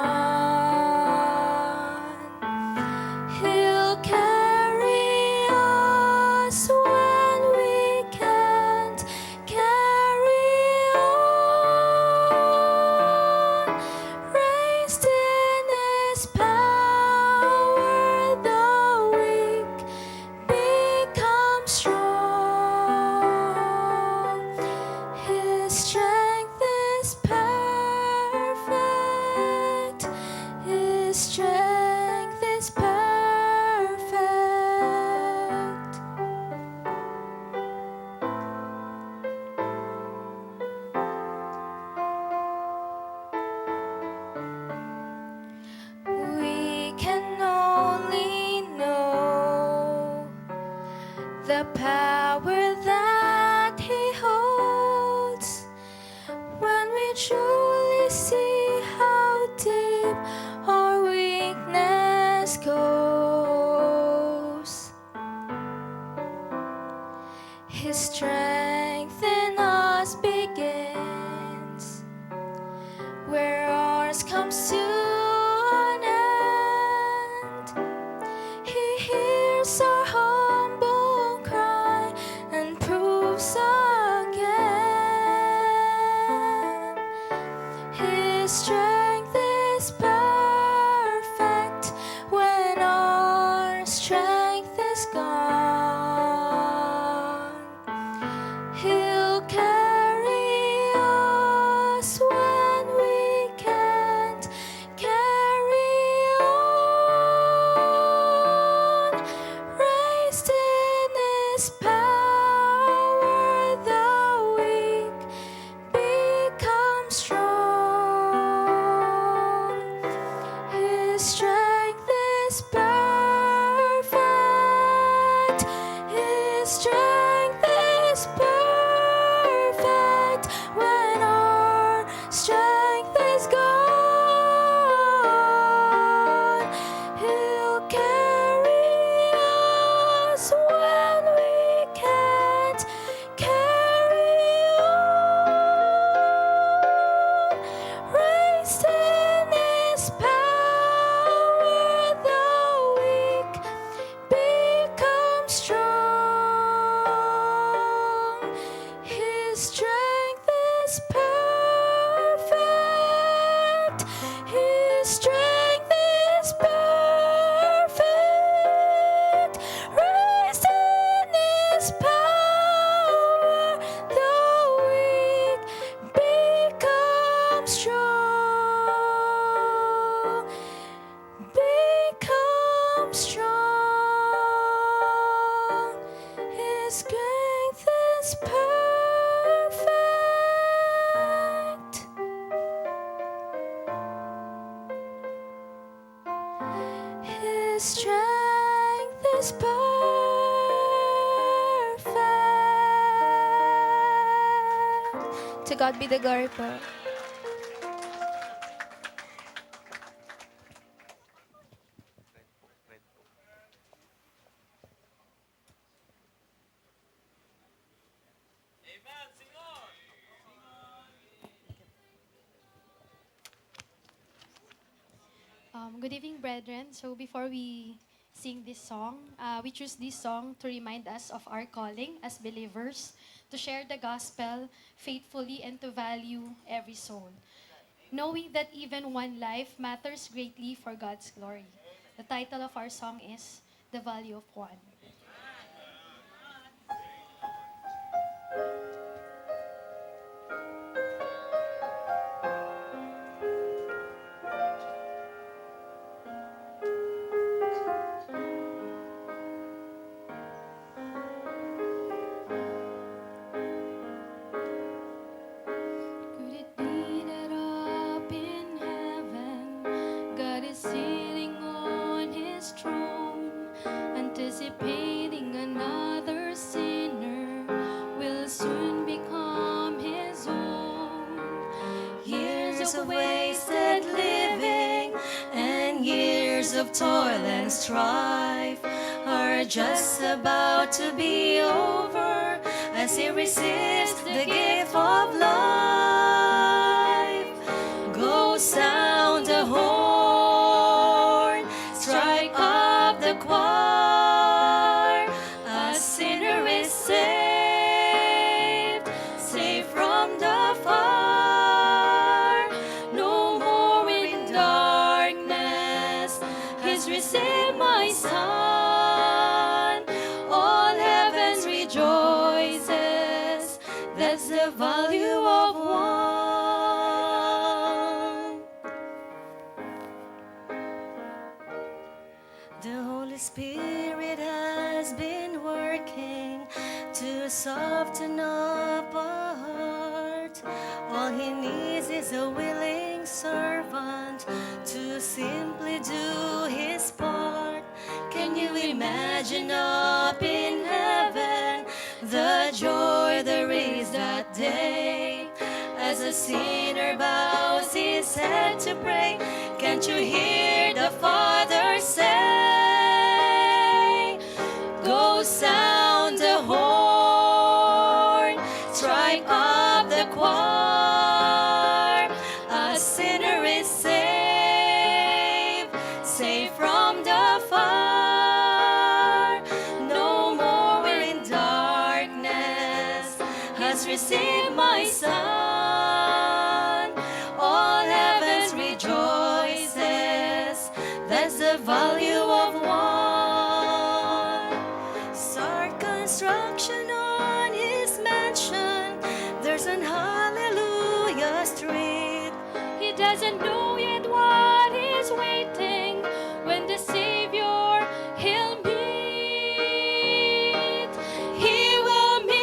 He'll carry us when we can't carry on. Raised in His power, the weak become strong. His strength is perfect. His strength is perfect. We can only know the power that He holds when we truly see how deep our weakness goes. His strength in us begins where ours comes to an end. He hears our humble cry and proves again. His strength is perfect when our strength is gone. His strength is perfect. To God be the glory po. Good evening, brethren. So before we sing this song, we choose this song to remind us of our calling as believers, to share the gospel faithfully and to value every soul, knowing that even one life matters greatly for God's glory. The title of our song is The Value of One. Could it be that up in heaven, God is sitting on His throne, anticipating another sinner will soon become His own? Years of wasted living and years of toil and strife are just about to be over as He receives the gift of life. Go sound the horn, strike up the choir. A sinner is saved, saved from the fire. No more in darkness, He's received my son. All heavens rejoices, that's the value of one. The Holy Spirit has been working to soften up a heart. All He needs is a willing servant to simply do his part. Can you imagine up in heaven the joy there is that day as a sinner bows his head to pray? Can't you hear the Father say, go sound the horn, strike up the choir. A sinner is saved, saved from the fire. No more in darkness, has received my son. All heavens rejoices, that's the value of one. Start construction on His mansion, there's an hallelujah street. He doesn't know yet what is waiting when the Savior He'll meet. He will meet.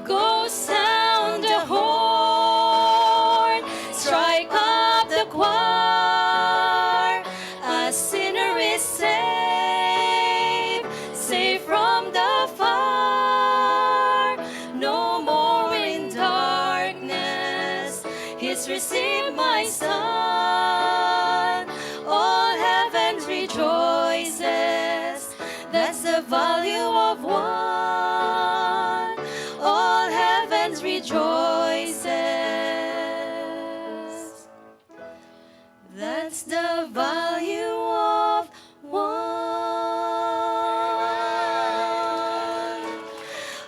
Go sound the horn, strike up the choir. A sinner is saved, saved from the fire. No more in darkness, He's received my son. All heavens rejoices, that's the value of one. All heavens rejoices, that's the value of one.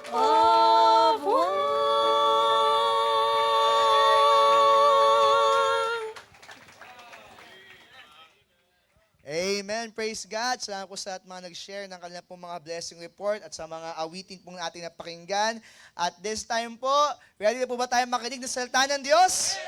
Of one. Amen. Praise God. Salamat po sa lahat mga nag-share ng kanilang pong mga blessing report at sa mga awitin pong ating napakinggan. At this time po, ready na po ba tayo makinig ng salita ng Diyos?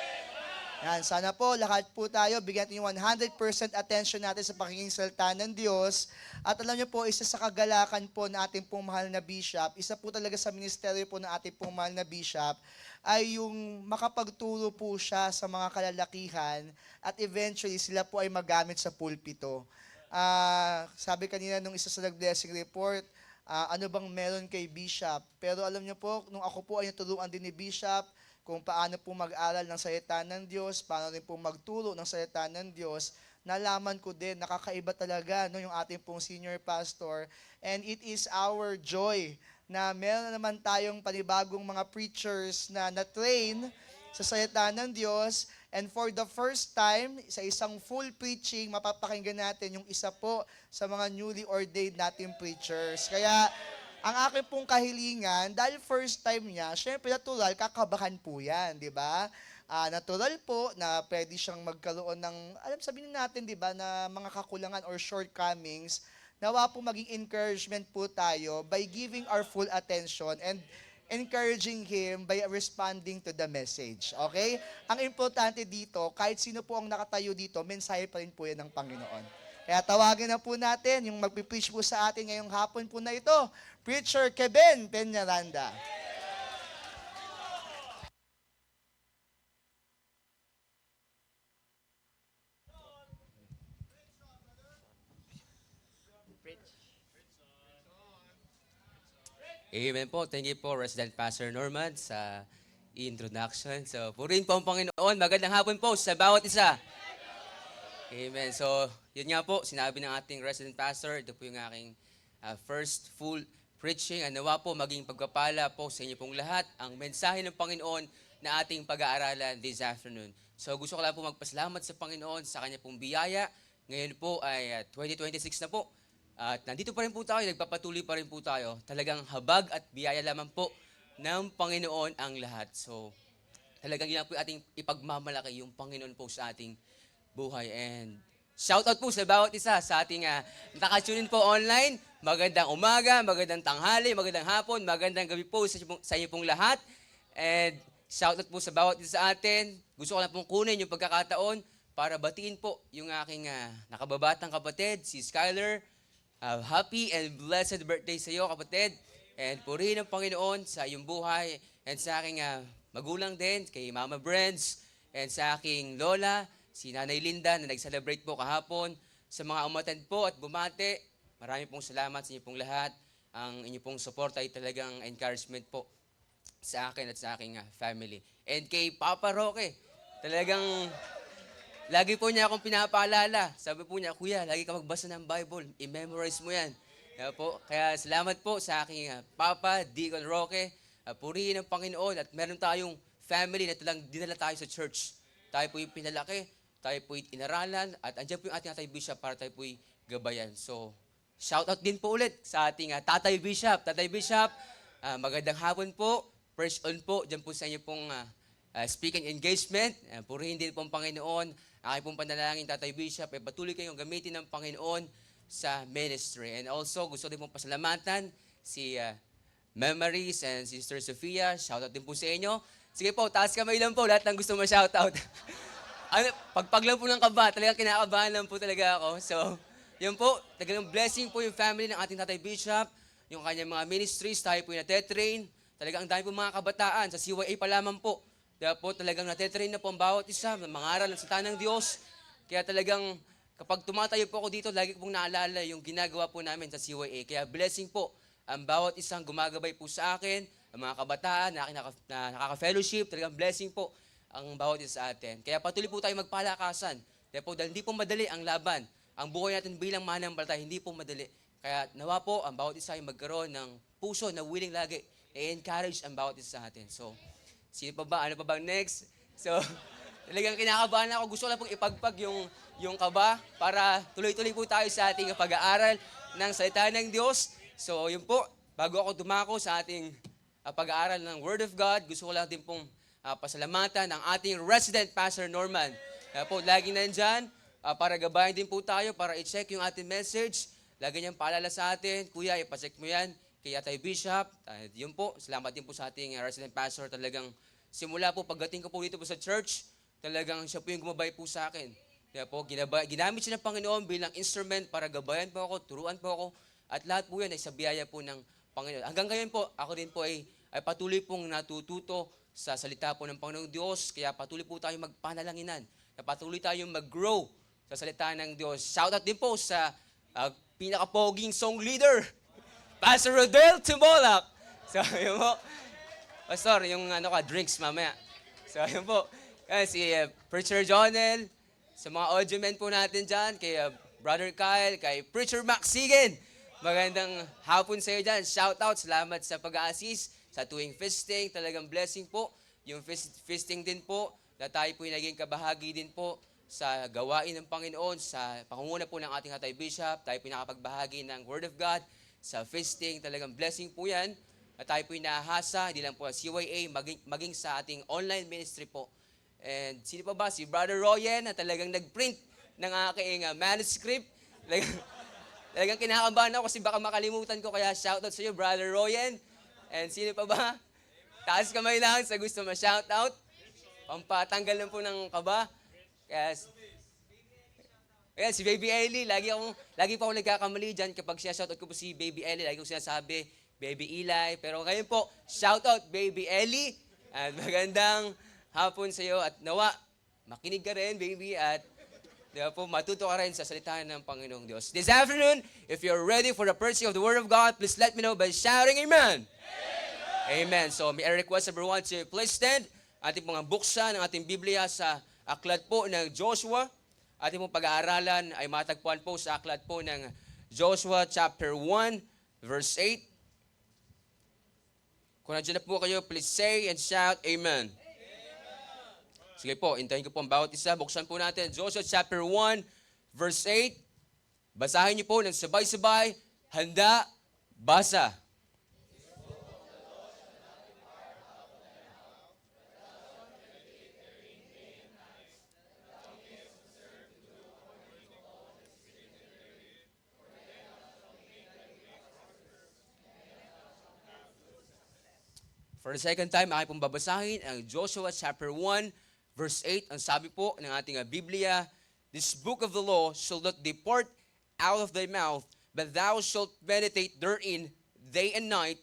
Yan, sana po lahat po tayo bigyan natin yung 100% attention natin sa pakinging salita ng Diyos. At alam niyo po, isa sa kagalakan po na ating pong mahal na bishop, isa po talaga sa ministeryo po ng ating pong mahal na bishop, ay yung makapagturo po siya sa mga kalalakihan at eventually sila po ay magamit sa pulpito. Sabi kanina nung isa sa nag-blessing report, ano bang meron kay Bishop? Pero alam niyo po, nung ako po ay naturuan din ni Bishop, kung paano po mag-aral ng salita ng Diyos, paano rin po magturo ng salita ng Diyos, nalaman ko din, nakakaiba talaga no, yung ating pong senior pastor. And it is our joy na meron na naman tayong panibagong mga preachers na na-train sa salita ng Diyos. And for the first time, sa isang full preaching, mapapakinggan natin yung isa po sa mga newly ordained nating preachers. Kaya, ang akin pong kahilingan, dahil first time niya, syempre natural, kakabahan po yan, di ba? Natural po na pwede siyang magkaroon ng, sabihin natin, di ba, na mga kakulangan or shortcomings. Nawa po maging encouragement po tayo by giving our full attention and encouraging him by responding to the message. Okay? Ang importante dito, kahit sino po ang nakatayo dito, mensahe pa rin po yan ng Panginoon. Kaya tawagin na po natin yung magpipreach po sa atin ngayong hapon po na ito, Preacher Keben Peñaranda. Amen po. Thank you po, Resident Pastor Norman, sa introduction. So, purihin po ang Panginoon. Magandang hapon po sa bawat isa. Amen. So, yun nga po, sinabi ng ating Resident Pastor, ito po yung aking first full preaching. Nawa po maging pagpapala po sa inyo pong lahat ang mensahe ng Panginoon na ating pag-aaralan this afternoon. So, gusto ko lang po magpasalamat sa Panginoon sa kanya pong biyaya. Ngayon po ay 2026 na po. At nandito pa rin po tayo, nagpapatuloy pa rin po tayo. Talagang habag at biyaya lamang po ng Panginoon ang lahat. So, talagang yun lang po ating ipagmamalaki yung Panginoon po sa ating buhay. And shout out po sa bawat isa sa ating nakatune po online. Magandang umaga, magandang tanghali, magandang hapon, magandang gabi po sa inyo pong lahat. And shout out po sa bawat isa sa atin. Gusto ko lang pong kunin yung pagkakataon para batiin po yung aking nakababatang kapatid, si Skyler. Happy and blessed birthday sa iyo, kapatid. And purihin ang Panginoon sa iyong buhay and sa aking magulang din, kay Mama Brents, and sa aking lola, si Nanay Linda na nag-celebrate po kahapon. Sa mga umattend po at bumate, marami pong salamat sa inyo pong lahat. Ang inyo pong support ay talagang encouragement po sa akin at sa aking family. And kay Papa Roque, talagang lagi po niya akong pinapaalala. Sabi po niya, Kuya, lagi ka magbasa ng Bible. I-memorize mo yan. Kaya salamat po sa aking Papa, Deacon Roque. Purihin ang Panginoon at meron tayong family na talang dinala tayo sa church. Tayo po yung pinalaki, tayo po yung inaralan, at andyan po yung ating Tatay Bishop para tayo po yung gabayan. So, shout out din po ulit sa ating Tatay Bishop. Tatay Bishop, magandang hapon po. Praise on po, dyan po sa inyo pong speaking engagement. Purihin din po ang Panginoon. Aking pong panalangin, Tatay Bishop, ay patuloy kayong gamitin ng Panginoon sa ministry. And also, gusto din pong pasalamatan si Memories and Sister Sofia. Shoutout din po sa inyo. Sige po, taas kamay lang po, lahat ng gusto ma-shoutout. Pagpag lang po ng kaba, talagang kinakabahan lang po talaga ako. So, yun po, talagang blessing po yung family ng ating Tatay Bishop, yung kanyang mga ministries, tayo po yung natetrain. Talagang ang dami po mga kabataan, sa CYA pa lamang po. Kaya po talagang natetrain na po ang bawat isa, mangaral ng salita ng Diyos. Kaya talagang kapag tumatayo po ako dito, lagi ko pong naalala yung ginagawa po namin sa CYA. Kaya blessing po ang bawat isang gumagabay po sa akin, ang mga kabataan na nakaka-fellowship, talagang blessing po ang bawat isa sa atin. Kaya patuloy po tayo magpalakasan. Kaya po dahil hindi po madali ang laban. Ang buhay natin bilang mananampalataya, hindi po madali. Kaya nawa po ang bawat isa ay magkaroon ng puso na willing lagi i-encourage ang bawat isa sa atin. So, sino pa ba? Ano pa bang next? So, talagang kinakabahan ako. Gusto ko lang pong ipagpag yung kaba para tuloy-tuloy po tayo sa ating pag-aaral ng salita ng Diyos. So, yun po. Bago ako dumako sa ating pag-aaral ng Word of God, gusto ko lang din pong pasalamatan ng ating Resident Pastor Norman. Kaya po, laging nandyan para gabayan din po tayo, para i-check yung ating message. Lagi niyang paalala sa atin, Kuya, ipacheck mo yan kay Tatay Bishop. Yun po, salamat din po sa ating Resident Pastor. Talagang simula po pagdating ko po dito po sa church, talagang siya po yung gumabay po sa akin. Kaya po, ginamit siya ng Panginoon bilang instrument para gabayan po ako, turuan po ako, at lahat po yan ay sa biyaya po ng Panginoon. Hanggang ngayon po, ako din po ay patuloy pong natututo sa salita po ng Panginoong Diyos, kaya patuloy po tayong magpanalanginan, kaya patuloy tayong mag-grow sa salita ng Diyos. Shoutout din po sa pinakapoging song leader, Pastor Rodel Tumolak. So, yun po. Pastor, yung drinks mamaya. So, yun po. Si Preacher Jonel, sa mga audio men po natin dyan, kay Brother Kyle, kay Preacher Max Sigen. Magandang hapon sa iyo dyan. Shoutout, salamat sa pag-a-assist sa tuwing feasting. Talagang blessing po. Yung feasting din po, na tayo po yung naging kabahagi din po sa gawain ng Panginoon, sa pangunguna po ng ating Hatay Bishop. Tayo po yung nakapagbahagi ng Word of God sa feasting. Talagang blessing po yan. At tayo po yung nahasa, hindi lang po sa CYA, maging sa ating online ministry po. And sino pa ba? Si Brother Royen na talagang nag-print ng aking manuscript. Talagang kinakabahan ako kasi baka makalimutan ko. Kaya shoutout sa iyo, Brother Royen. And sino pa ba? Taas kamay lang sa gusto ma-shoutout. Pampatanggal lang po ng kaba. Kaya si Baby Ellie, lagi pa ako nagkakamali dyan kapag siya-shoutout ko po si Baby Ellie. Lagi ko sinasabi, Baby Eli. Pero ngayon po, shoutout Baby Ellie. At magandang hapon sa iyo at nawa, makinig ka rin, baby, at matuto ka rin sa salita ng Panginoong Diyos. This afternoon, if you're ready for the preaching of the Word of God, please let me know by shouting Amen. Amen. So, may I request everyone to please stand. Ating mga buksan ng ating Biblia sa aklat po ng Joshua. Ating pong pag-aaralan ay matagpuan po sa aklat po ng Joshua chapter 1, verse 8. Kung nandiyan na po kayo, please say and shout Amen. Sige po, intayin ko po ang bawat isa. Buksan po natin Joshua chapter 1, verse 8. Basahin niyo po ng sabay-sabay. Handa, basa. For the second time, aking pong babasahin ang Joshua chapter 1, verse 8. Ang sabi po ng ating Biblia, this book of the law shall not depart out of thy mouth, but thou shalt meditate therein day and night,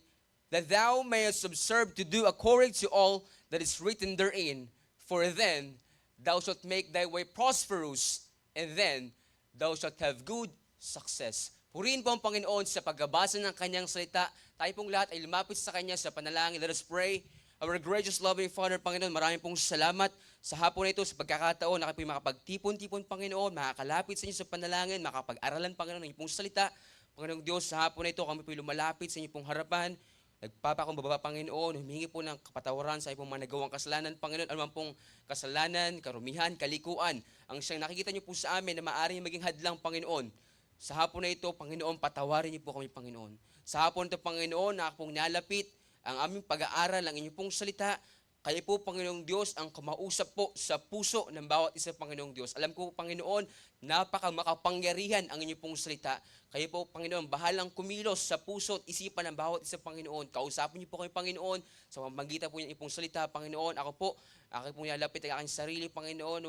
that thou mayest observe to do according to all that is written therein. For then thou shalt make thy way prosperous, and then thou shalt have good success. Purihin po ang Panginoon sa pagbabasa ng kanyang salita. Tayo pong lahat ay lumapit sa kanya sa panalangin. Let us pray. Our gracious, loving Father, Panginoon, maraming pong salamat sa hapon na ito, sa pagkakataon na kayo makapagtipon-tipon, Panginoon, makakalapit sa inyo sa panalangin, makapag-aralan, Panginoon, ng inyong salita. Panginoong Diyos, sa hapon na ito, kami po lumalapit sa inyong pong harapan. Nagpapakumbaba, Panginoon, humingi po ng kapatawaran sa inyong mga nagawang kasalanan, Panginoon, anuman pong kasalanan, karumihan, kalikuan, ang siyang nakikita niyo po sa amin na maaaring maging hadlang, Panginoon. Sa hapon na ito, Panginoon, patawarin niyo po kami, Panginoon. Sa hapon na ito, Panginoon, na pong nalapit ang aming pag-aaral, ang inyong pong salita. Kayo po, Panginoong Diyos, ang kumausap po sa puso ng bawat isa, Panginoong Diyos. Alam ko, Panginoon, napaka-makapangyarihan ang inyong pong salita. Kayo po, Panginoon, bahalang kumilos sa puso at isipan ng bawat isa, Panginoon. Kausapin niyo po kayo, Panginoon, sa pamamagitan po ng inyong pong salita, Panginoon. Ako po, aking pong nalapit ang aking sarili, Panginoon.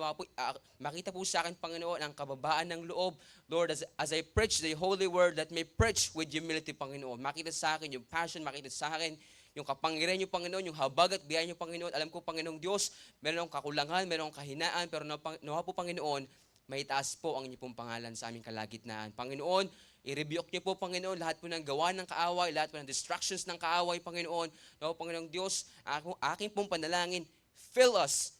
Makita po sa akin, Panginoon, ang kababaan ng loob. Lord, as I preach the holy word, let me preach with humility, Panginoon. Makita sa akin yung passion, makita sa akin yung kapangyarihan niyo, Panginoon, yung habag at biyaya niyo, Panginoon. Alam ko, Panginoong Diyos, meron akong kakulangan, meron akong kahinaan, pero nawa po, Panginoon, may taas po ang inyong pong pangalan sa aming kalagitnaan. Panginoon, i-rebuke niyo po, Panginoon, lahat po ng gawa ng kaaway, lahat po ng distractions ng kaaway, Panginoon. Nawa, Panginoong Diyos, aking pong panalangin, fill us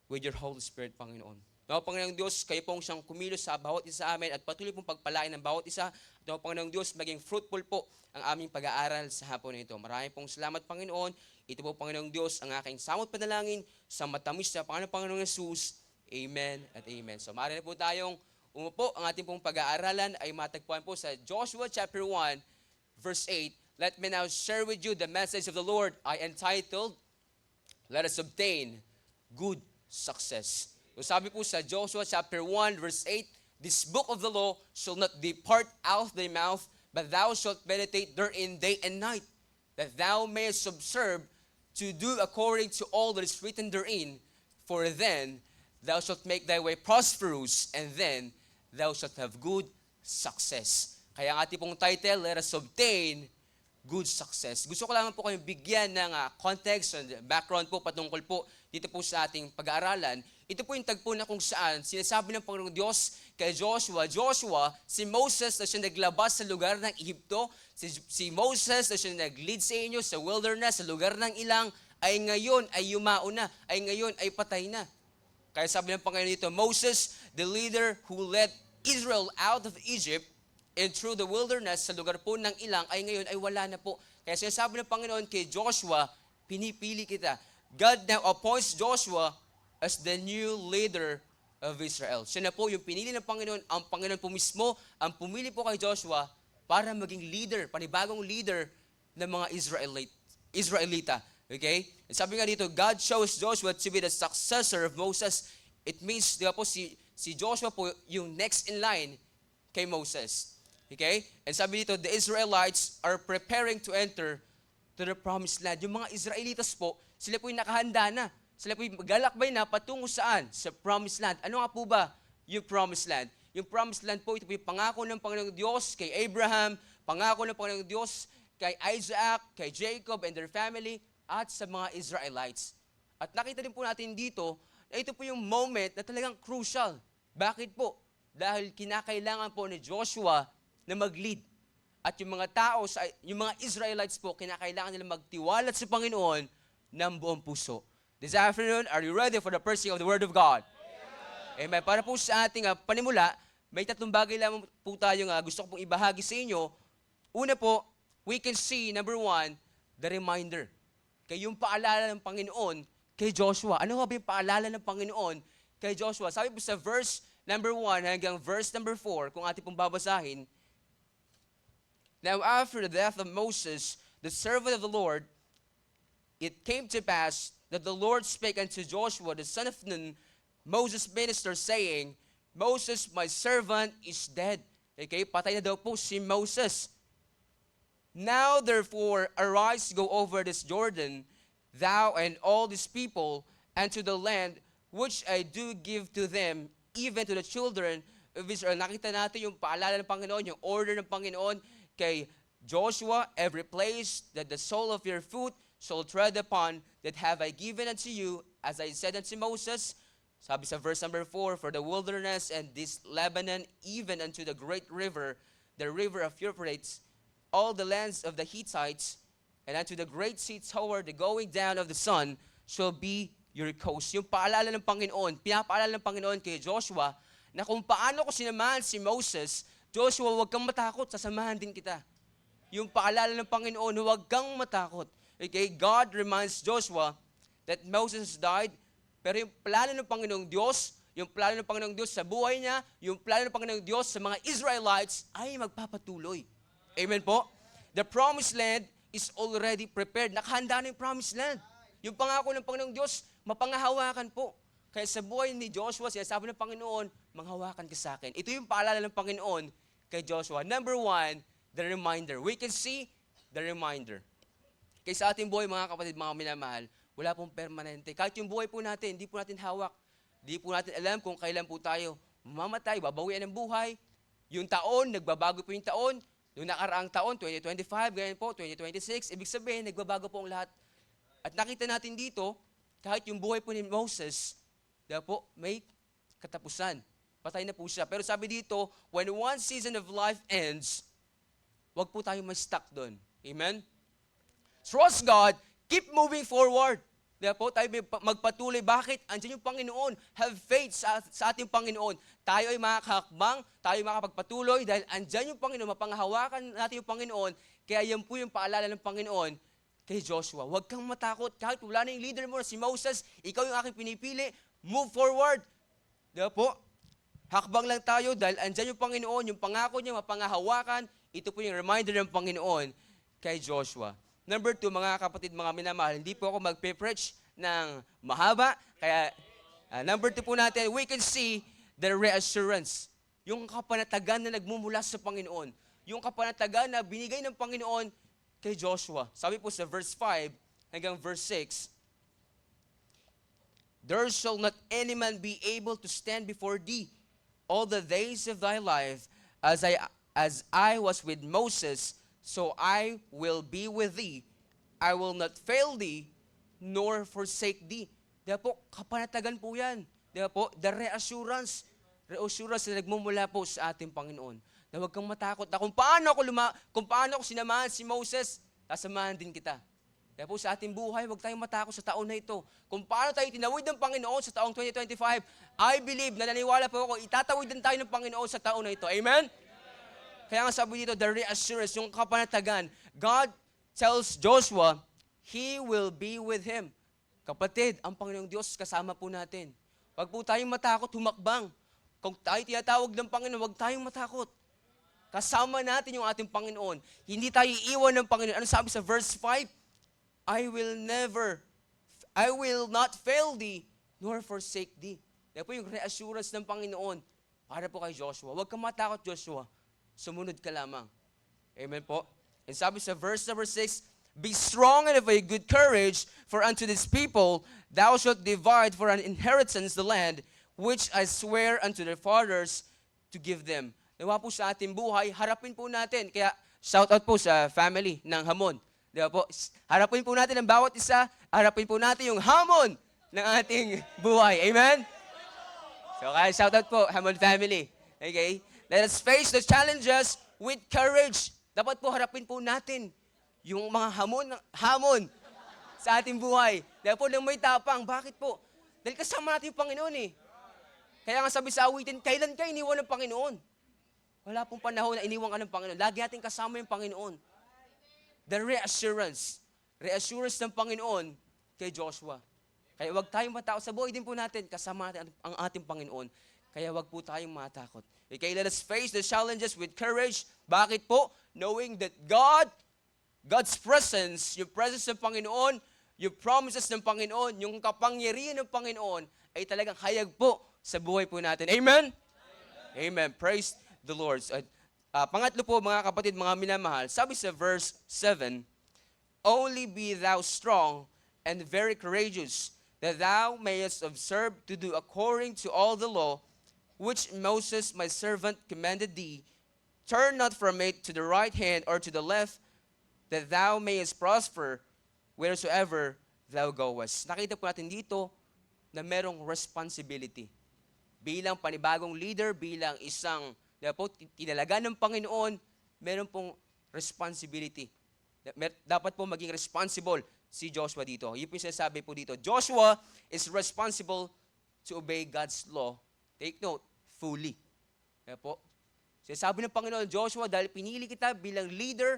with your Holy Spirit, Panginoon. Nawa, Panginoong Diyos, kayo pong siyang kumilos sa bawat isa sa amin at patuloy pong pagpalain ng bawat isa. Nawa, Panginoong Diyos, maging fruitful po ang aming pag-aaral sa hapon na ito. Maraming pong salamat, Panginoon. Ito po, Panginoong Diyos, ang aking samot panalangin sa matamis sa Panginoong Jesus. Amen at amen. So, maaari na po tayong umupo. Ang ating pong pag-aaralan ay matagpuan po sa Joshua chapter 1, verse 8. Let me now share with you the message of the Lord I entitled, Let us obtain good success. So, sabi po sa Joshua chapter 1, verse 8, this book of the law shall not depart out of thy mouth, but thou shalt meditate therein day and night, that thou mayest observe to do according to all that is written therein, for then thou shalt make thy way prosperous, and then thou shalt have good success. Kaya ang ating pong title, let us obtain good success. Gusto ko lamang po kayong bigyan ng context and background po patungkol po dito po sa ating pag-aaralan. Ito po yung tagpo na kung saan sinasabi ng Panginoong Diyos kay Joshua, si Moses na siya naglabas sa lugar ng Ehipto, si Moses na siya nag-lead sa inyo sa wilderness, sa lugar ng ilang, ay ngayon ay yumao na, ay ngayon ay patay na. Kaya sabi ng Panginoon dito, Moses, the leader who led Israel out of Egypt, and through the wilderness, sa lugar po ng ilang, ay ngayon ay wala na po. Kaya sinasabi ng Panginoon kay Joshua, pinipili kita. God now appoints Joshua as the new leader of Israel. Siya na po yung pinili ng Panginoon, ang Panginoon po mismo, ang pumili po kay Joshua para maging leader, panibagong leader ng mga Israelita. Okay? And sabi nga dito, God chose Joshua to be the successor of Moses. It means, di ba po, si Joshua po yung next in line kay Moses. Okay? And sabi dito, the Israelites are preparing to enter to the promised land. Yung mga Israelitas po, sila po yung nakahanda na. Sila po yung galakbay na patungo saan? Sa promised land. Ano nga po ba yung promised land? Yung promised land po, ito po yung pangako ng Panginoong Diyos kay Abraham, pangako ng Panginoong Diyos kay Isaac, kay Jacob and their family, at sa mga Israelites. At nakita din po natin dito, na ito po yung moment na talagang crucial. Bakit po? Dahil kinakailangan po ni Joshua na mag-lead. At yung mga tao, yung mga Israelites po, kinakailangan nila magtiwala sa Panginoon ng buong puso. This afternoon, are you ready for the preaching of the Word of God? Yeah. Amen. Para po sa ating panimula, may tatlong bagay lamang po tayong gusto ko pong ibahagi sa inyo. Una po, we can see, number one, the reminder. Kaya yung paalala ng Panginoon kay Joshua. Ano nga ba yung paalala ng Panginoon kay Joshua? Sabi po sa verse number 1 hanggang verse number 4, kung ating pong babasahin, now after the death of Moses, the servant of the Lord, it came to pass that the Lord spake unto Joshua, the son of Nun, Moses' minister, saying, Moses, my servant, is dead. Okay, patay na daw po si Moses. Now therefore, arise, go over this Jordan, thou and all these people, and to the land which I do give to them, even to the children of Israel. Nakita natin yung paalala ng Panginoon, yung order ng Panginoon kay Joshua, every place that the sole of your foot shall tread upon, that have I given unto you, as I said unto Moses. Sabi sa verse number 4, for the wilderness and this Lebanon, even unto the great river, the river of Euphrates, all the lands of the Hittites, and unto the great sea toward the going down of the sun, shall be your coast. Yung paalala ng Panginoon, pinapaalala ng Panginoon kay Joshua, na kung paano ko sinamahan si Moses, Joshua, huwag kang matakot, sasamahan din kita. Yung paalala ng Panginoon, huwag kang matakot. Okay, God reminds Joshua that Moses died, pero yung plano ng Panginoong Diyos, yung plano ng Panginoong Diyos sa buhay niya, yung plano ng Panginoong Diyos sa mga Israelites ay magpapatuloy. Amen po? The promised land is already prepared. Nakahanda na yung promised land. Yung pangako ng Panginoong Diyos, mapangahawakan po. Kaya sa buhay ni Joshua, sinasabi ng Panginoon, manghawakan ka sa akin. Ito yung paalala ng Panginoon kay Joshua. Number 1, the reminder. We can see the reminder. Kaya sa ating buhay, mga kapatid, mga minamahal, wala pong permanente. Kahit yung buhay po natin, hindi po natin hawak. Hindi po natin alam kung kailan po tayo mamamatay, babawian ng buhay. Yung taon, nagbabago po yung taon. Yung nakaraang taon, 2025, ganyan po, 2026, ibig sabihin, nagbabago po ang lahat. At nakita natin dito, kahit yung buhay po ni Moses, diba po, may katapusan. Patay na po siya. Pero sabi dito, when one season of life ends, wag po tayo ma-stuck doon. Amen? Trust God, keep moving forward. Diba po, tayo magpatuloy. Bakit? Andiyan yung Panginoon. Have faith sa ating Panginoon. Tayo ay makakakbang, tayo makapagpatuloy dahil andyan yung Panginoon, mapanghawakan natin yung Panginoon. Kaya yan po yung paalala ng Panginoon kay Joshua. Huwag kang matakot. Kahit wala na yung leader mo, si Moses, ikaw yung aking pinipili, move forward. Diba po? Hakbang lang tayo dahil andyan yung Panginoon, yung pangako niya, mapanghawakan. Ito po yung reminder ng Panginoon kay Joshua. Number 2, mga kapatid, mga minamahal, hindi po ako magpe-preach ng mahaba. Kaya, number 2 po natin, we can see the reassurance. Yung kapanatagan na nagmumula sa Panginoon. Yung kapanatagan na binigay ng Panginoon kay Joshua. Sabi po sa verse 5 hanggang verse 6, there shall not any man be able to stand before thee all the days of thy life. As I was with Moses, so I will be with thee. I will not fail thee, nor forsake thee. Diba po, kapanatagan po yan. Diba po, the reassurance na nagmumula po sa ating Panginoon. Na huwag kang matakot na kung paano ako sinamahan si Moses, sasamahan din kita. Kaya po sa ating buhay, huwag tayong matakot sa taon na ito. Kung paano tayo tinawid ng Panginoon sa taong 2025, I believe, naniniwala po ako, itatawid din tayo ng Panginoon sa taon na ito. Amen? Kaya nga sabi dito, the reassurance, yung kapanatagan, God tells Joshua, He will be with him. Kapatid, ang Panginoong Diyos kasama po natin. Huwag po tayong matakot, humakbang. Kung tayo tinatawag ng Panginoon, huwag tayong matakot. Kasama natin yung ating Panginoon. Hindi tayo iiwan ng Panginoon. Ano sabi sa verse 5? I will not fail thee, nor forsake thee. Yan po yung reassurance ng Panginoon para po kay Joshua. Huwag kang matakot, Joshua. Sumunod ka lamang. Amen po. And sabi sa verse number 6, be strong and of a good courage, for unto this people thou shalt divide for an inheritance the land which I swear unto their fathers to give them. Nawa po sa ating buhay, harapin po natin. Kaya shout out po sa family ng Hamon. Diba po? Harapin po natin ang bawat isa. Harapin po natin yung hamon ng ating buhay. Amen? So kaya shout out po, Hamon family. Okay? Let us face the challenges with courage. Dapat po harapin po natin yung mga hamon sa ating buhay. Dahil po nang may tapang. Bakit po? Dahil kasama natin yung Panginoon eh. Kaya nga sabi sa awitin, kailan ka iniwan ng Panginoon? Wala pong panahon na iniwan ka ng Panginoon. Lagi natin kasama yung Panginoon. The reassurance ng Panginoon kay Joshua. Kaya wag tayong matakot. Sa buhay din po natin, kasama natin ang ating Panginoon. Kaya wag po tayong matakot. Okay, let us face the challenges with courage. Bakit po? Knowing that God's presence, yung presence ng Panginoon, yung promises ng Panginoon, yung kapangyarihan ng Panginoon, ay talagang hayag po sa buhay po natin. Amen? Amen. Praise the Lord. Pangatlo po, mga kapatid, mga minamahal, sabi sa verse 7, only be thou strong and very courageous, that thou mayest observe to do according to all the law, which Moses my servant commanded thee. Turn not from it to the right hand or to the left, that thou mayest prosper wheresoever thou goest. Nakita po natin dito na merong responsibility. Bilang panibagong leader, bilang isang tinalaga ng Panginoon, meron pong responsibility. Dapat po maging responsible si Joshua dito. Yung po yung sinasabi po dito. Joshua is responsible to obey God's law. Take note, fully. Kaya po, sinasabi ng Panginoon, Joshua, dahil pinili kita bilang leader,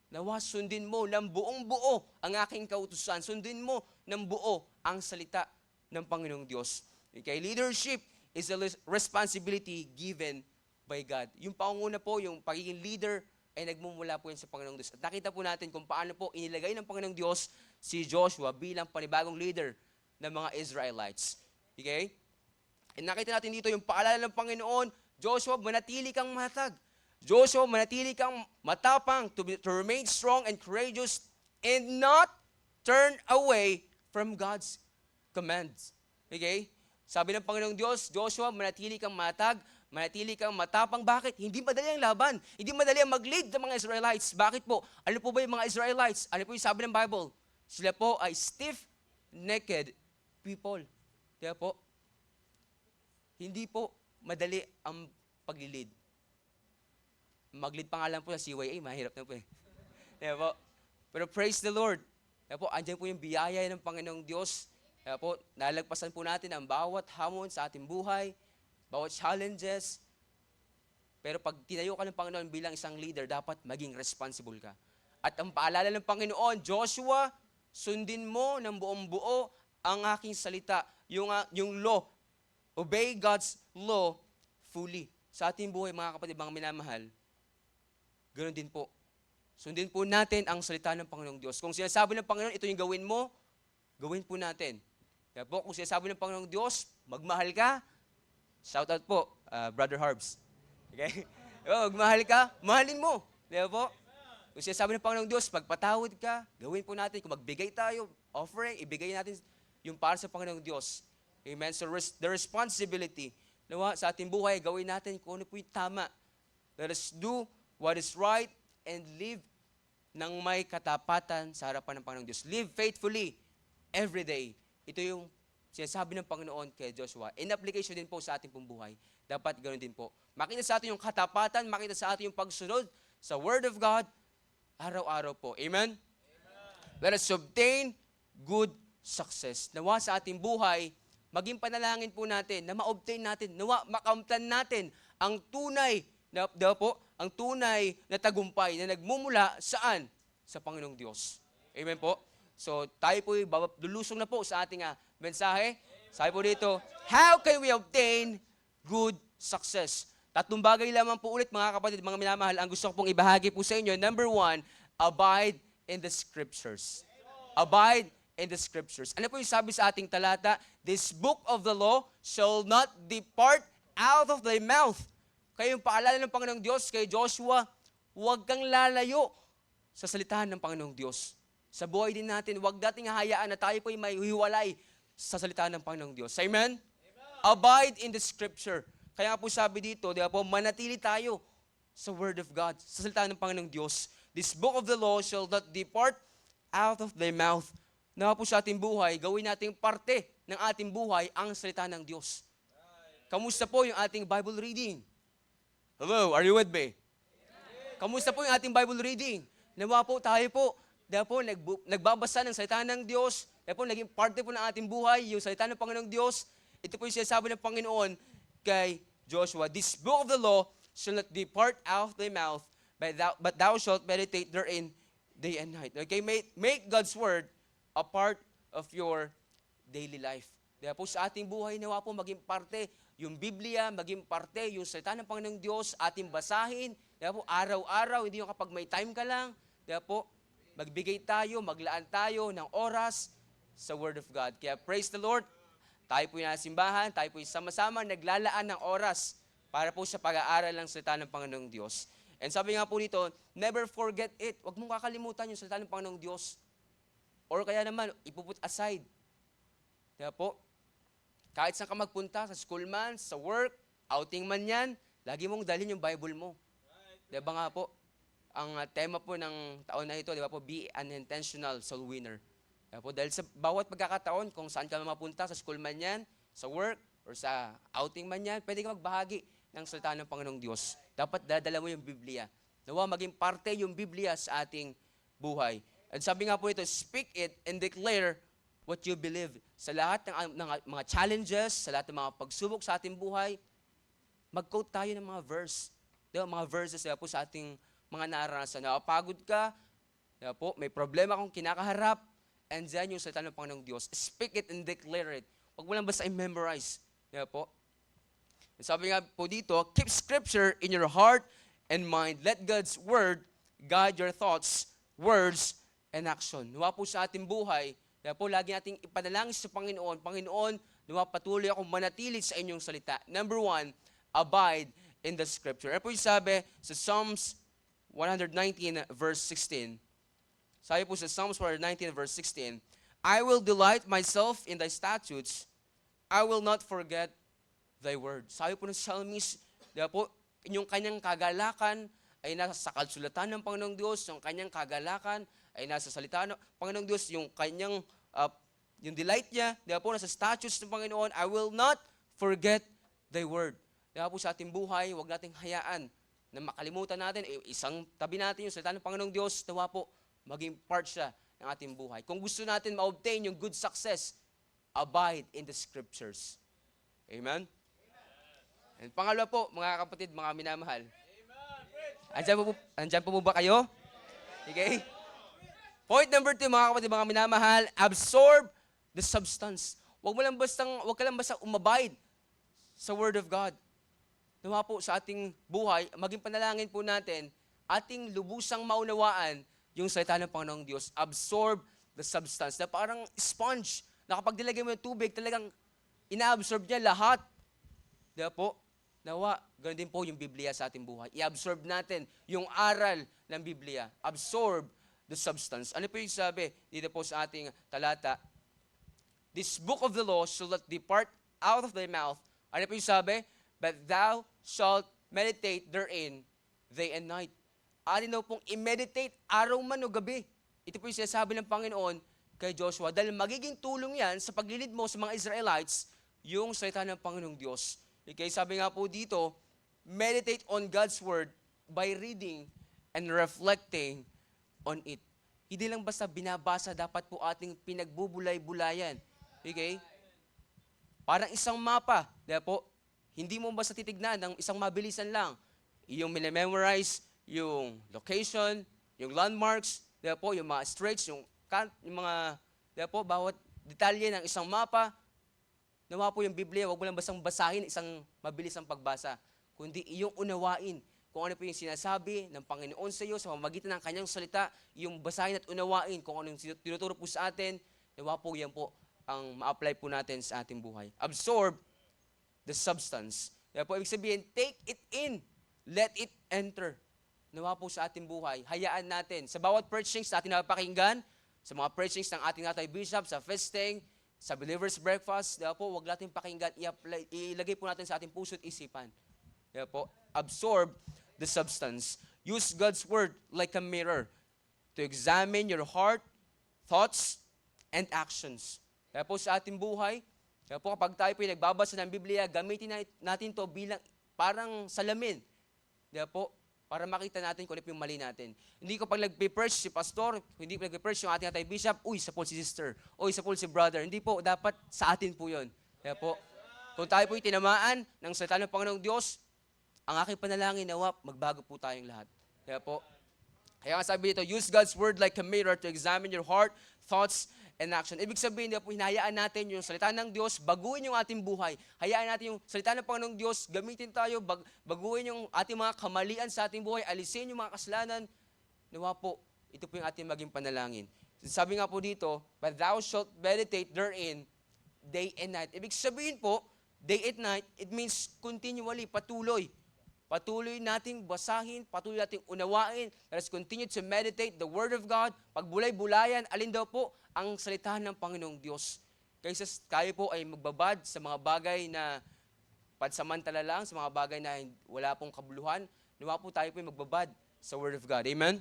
nawa sundin mo ng buong buo ang aking kautusan. Sundin mo ng buo ang salita ng Panginoong Diyos. Okay, leadership is a responsibility given by God. Yung pangunguna po, yung pagiging leader, ay nagmumula po yan sa Panginoong Diyos. At nakita po natin kung paano po inilagay ng Panginoong Diyos si Joshua bilang panibagong leader ng mga Israelites. Okay? And nakita natin dito yung paalala ng Panginoon, Joshua, manatili kang matag. Joshua, manatili kang matapang to remain strong and courageous and not turn away from God's commands. Okay? Sabi ng Panginoong Diyos, Joshua, manatili kang matag, manatili kang matapang. Bakit? Hindi madali ang laban. Hindi madali ang mag-lead ng mga Israelites. Bakit po? Ano po ba yung mga Israelites? Ano po yung sabi ng Bible? Sila po ay stiff-necked people. Kaya po, hindi po madali ang pag-lead. Mag-lead pa nga lang po sa CYA, mahirap na po eh. Kaya po, pero praise the Lord. Kaya po, andyan po yung biyaya ng Panginoong Diyos. Kaya po, nalagpasan po natin ang bawat hamon sa ating buhay, bawat challenges. Pero pag tinayo ka ng Panginoon bilang isang leader, dapat maging responsible ka. At ang paalala ng Panginoon, Joshua, sundin mo ng buong buo ang aking salita, yung law. Obey God's law fully. Sa ating buhay, mga kapatid, mga minamahal, ganoon din po. Sundin po natin ang salita ng Panginoong Diyos. Kung sinasabi ng Panginoon, ito yung gawin mo, gawin po natin. Kaya po, kung sinasabi ng Panginoong Diyos, magmahal ka, shout out po, Brother Harbs. Okay? Magmahal ka, mahalin mo. Kaya po, kung sinasabi ng Panginoong Diyos, pagpatawad ka, gawin po natin. Kung magbigay tayo, offering, ibigay natin yung para sa Panginoong Diyos. Amen? So the responsibility, nawa sa ating buhay, gawin natin kung ano po yung tama. Let us do what is right and live ng may katapatan sa harapan ng Panginoong Diyos. Live faithfully every day. Ito yung sinasabi ng Panginoon kay Joshua. In application din po sa ating pong buhay, dapat ganoon din po. Makita sa atin yung katapatan, makita sa atin yung pagsunod sa Word of God, araw-araw po. Amen? Let us obtain good success. Nawa sa ating buhay, maging panalangin po natin na ma-obtain natin, nawa makamtan natin ang tunay ang tunay na tagumpay na nagmumula saan? Sa Panginoong Diyos. Amen po? So, tayo po lulusong na po sa ating mensahe. Sabi po dito, how can we obtain good success? Tatlong bagay lamang po ulit, mga kapatid, mga minamahal, ang gusto ko pong ibahagi po sa inyo. Number 1, abide in the Scriptures. Abide in the Scriptures. Ano po yung sabi sa ating talata? This book of the law shall not depart out of thy mouth. Kaya yung paalala ng Panginoong Diyos kay Joshua, huwag kang lalayo sa salitahan ng Panginoong Diyos. Sa buhay din natin, huwag dating hahayaan na tayo po ay may hiwalay sa salitahan ng Panginoong Diyos. Amen? Abide in the Scripture. Kaya nga po sabi dito, di ba po, manatili tayo sa Word of God, sa salitahan ng Panginoong Diyos. This book of the law shall not depart out of thy mouth. Na po sa ating buhay, gawin nating parte ng ating buhay ang salita ng Diyos. Kamusta po yung ating Bible reading? Hello, are you with me? Kamusta po yung ating Bible reading? Nawa po tayo po, dahil po nagbabasa ng salita ng Diyos, dahil po naging parte po ng ating buhay, yung salita ng Panginoong Diyos. Ito po yung sinasabi ng Panginoon kay Joshua, this book of the law shall not depart out of thy mouth, but thou shalt meditate therein day and night. Okay, make God's word a part of your daily life. Dahil po sa ating buhay, nawa po maging parte yung Biblia, maging parte yung salita ng Panginoong Diyos, ating basahin. Dahil po araw-araw, hindi yung kapag may time ka lang. Dahil po magbigay tayo, maglaan tayo ng oras sa Word of God. Kaya praise the Lord. Tayo po yung nasa simbahan, tayo po yung sama-sama naglalaan ng oras para po sa pag-aaral ng salita ng Panginoong Diyos. And sabi nga po dito, never forget it. Huwag mong kakalimutan yung salita ng Panginoong Diyos. Or kaya naman, ipuput aside. Kaya po, kahit saan ka magpunta, sa school man, sa work, outing man yan, lagi mong dalhin yung Bible mo. Diba nga po, ang tema po ng taon na ito, diba po, be an intentional soul winner. Diba po, dahil sa bawat pagkakataon, kung saan ka mapunta, sa school man yan, sa work, or sa outing man yan, pwede ka magbahagi ng salita ng Panginoong Diyos. Dapat dadala mo yung Biblia. Nawa maging parte yung Biblia sa ating buhay. At sabi nga po ito, speak it and declare what you believe. Sa lahat ng mga challenges, sa lahat ng mga pagsubok sa ating buhay, mag-quote tayo ng mga verse. Diba, mga verses diba po sa ating mga naranasan. Napagod ka, diba po, may problema kang kinakaharap, and then yung salita ng Panginoong Diyos. Speak it and declare it. Huwag mo lang basta i-memorize. Diba po? Sabi nga po dito, keep Scripture in your heart and mind. Let God's Word guide your thoughts, words, and action. Nawa po sa ating buhay, kaya po lagi nating ipanalangin sa Panginoon, Panginoon, nawa patuloy akong manatili sa inyong salita. Number 1, abide in the Scripture. Ano po yung sabi sa Psalms 119 verse 16? Sabi po sa Psalms 119 verse 16, I will delight myself in thy statutes, I will not forget thy word. Sabi po ng psalmist, diba po, yung kanyang kagalakan ay nasa kasulatan ng Panginoong Diyos, yung kanyang kagalakan ay nasa salita ng Panginoong Diyos, yung kanyang, yung delight niya, diba po, nasa statutes ng Panginoon, I will not forget thy word. Diba po sa ating buhay, huwag nating hayaan na makalimutan natin, isang tabi natin yung salita ng Panginoong Diyos, diba po, maging part siya ng ating buhay. Kung gusto natin ma-obtain yung good success, abide in the Scriptures. Amen? And pangalawa po, mga kapatid, mga minamahal. Andyan po ba kayo? Okay? Point number 2, mga kapatid, mga minamahal, absorb the substance. Huwag ka lang basta umabide sa Word of God. Nawa po sa ating buhay, maging panalangin po natin, ating lubusang maunawaan yung salita ng Panginoong Diyos. Absorb the substance. Na parang sponge, na kapag nilagay mo yung tubig, talagang ina-absorb niya lahat. Diba po? Nawa, ganoon din po yung Biblia sa ating buhay. I-absorb natin yung aral ng Biblia. Absorb the substance. Ano po yung sabi dito po sa ating talata? This book of the law shall not depart out of thy mouth. Ano po yung sabi? But thou shalt meditate therein day and night. Atin daw pong i-meditate araw man o gabi. Ito po yung sinasabi ng Panginoon kay Joshua dahil magiging tulong yan sa paglilid mo sa mga Israelites yung salita ng Panginoong Diyos. Okay, sabi nga po dito, meditate on God's Word by reading and reflecting on it. Hindi lang basta binabasa, dapat po ating pinagbubulay-bulayan. Okay? Parang isang mapa. Kaya po, hindi mo basta titignan ng isang mabilisan lang. Yung minimemorize, yung location, yung landmarks, kaya po, yung mga streets, yung mga, kaya po, bawat detalye ng isang mapa, nawa po yung Biblia, wag mo lang bastang basahin isang mabilisang pagbasa, kundi iyong unawain kung ano po yung sinasabi ng Panginoon sa iyo sa pamamagitan ng kanyang salita, yung basahin at unawain kung ano yung tinuturo po sa atin, nawa po yan po ang ma-apply po natin sa ating buhay. Absorb the substance. Kaya po, ibig sabihin, take it in, let it enter. Nawa po sa ating buhay, hayaan natin. Sa bawat preachings na ating napapakinggan, sa mga preachings ng ating Tatay Bishop, sa feasting, sa Believer's Breakfast, kaya po, huwag natin pakinggan, ilagay po natin sa ating puso at isipan. Kaya po, absorb the substance. Use God's Word like a mirror to examine your heart, thoughts, and actions. Kaya po sa ating buhay, kaya po kapag tayo po nagbabasa ng Biblia, gamitin natin to bilang parang salamin. Kaya po, para makita natin kung ano yung mali natin. Hindi ko pag nag-preach si pastor, hindi po nag-preach yung ating Tatay Bishop, uy, isa po si sister, uy, isa po si brother. Hindi po, dapat sa atin po yun. Kaya po, kung tayo po tinamaan ng salita ng Panginoong Diyos, ang aking panalangin nawa, magbago po tayong lahat. Kaya po, kaya nga sabi dito, use God's Word like a mirror to examine your heart, thoughts, and action. Ibig sabihin, po, hinahayaan natin yung salita ng Diyos, baguhin yung ating buhay. Hayaan natin yung salita ng Panginoong Diyos, gamitin tayo, baguhin yung ating mga kamalian sa ating buhay, alisin yung mga kasalanan. Nawa po, ito po yung ating maging panalangin. Sabi nga po dito, but thou shalt meditate therein day and night. Ibig sabihin po, day and night, it means continually, patuloy. Patuloy nating basahin, patuloy nating unawain. Let us continue to meditate the Word of God. Pagbulay-bulayan, alin daw po ang salita ng Panginoong Diyos. Kaysa tayo po ay magbabad sa mga bagay na pansamantala lang, sa mga bagay na wala pong kabuluhan, nawa po tayo po ay magbabad sa Word of God. Amen?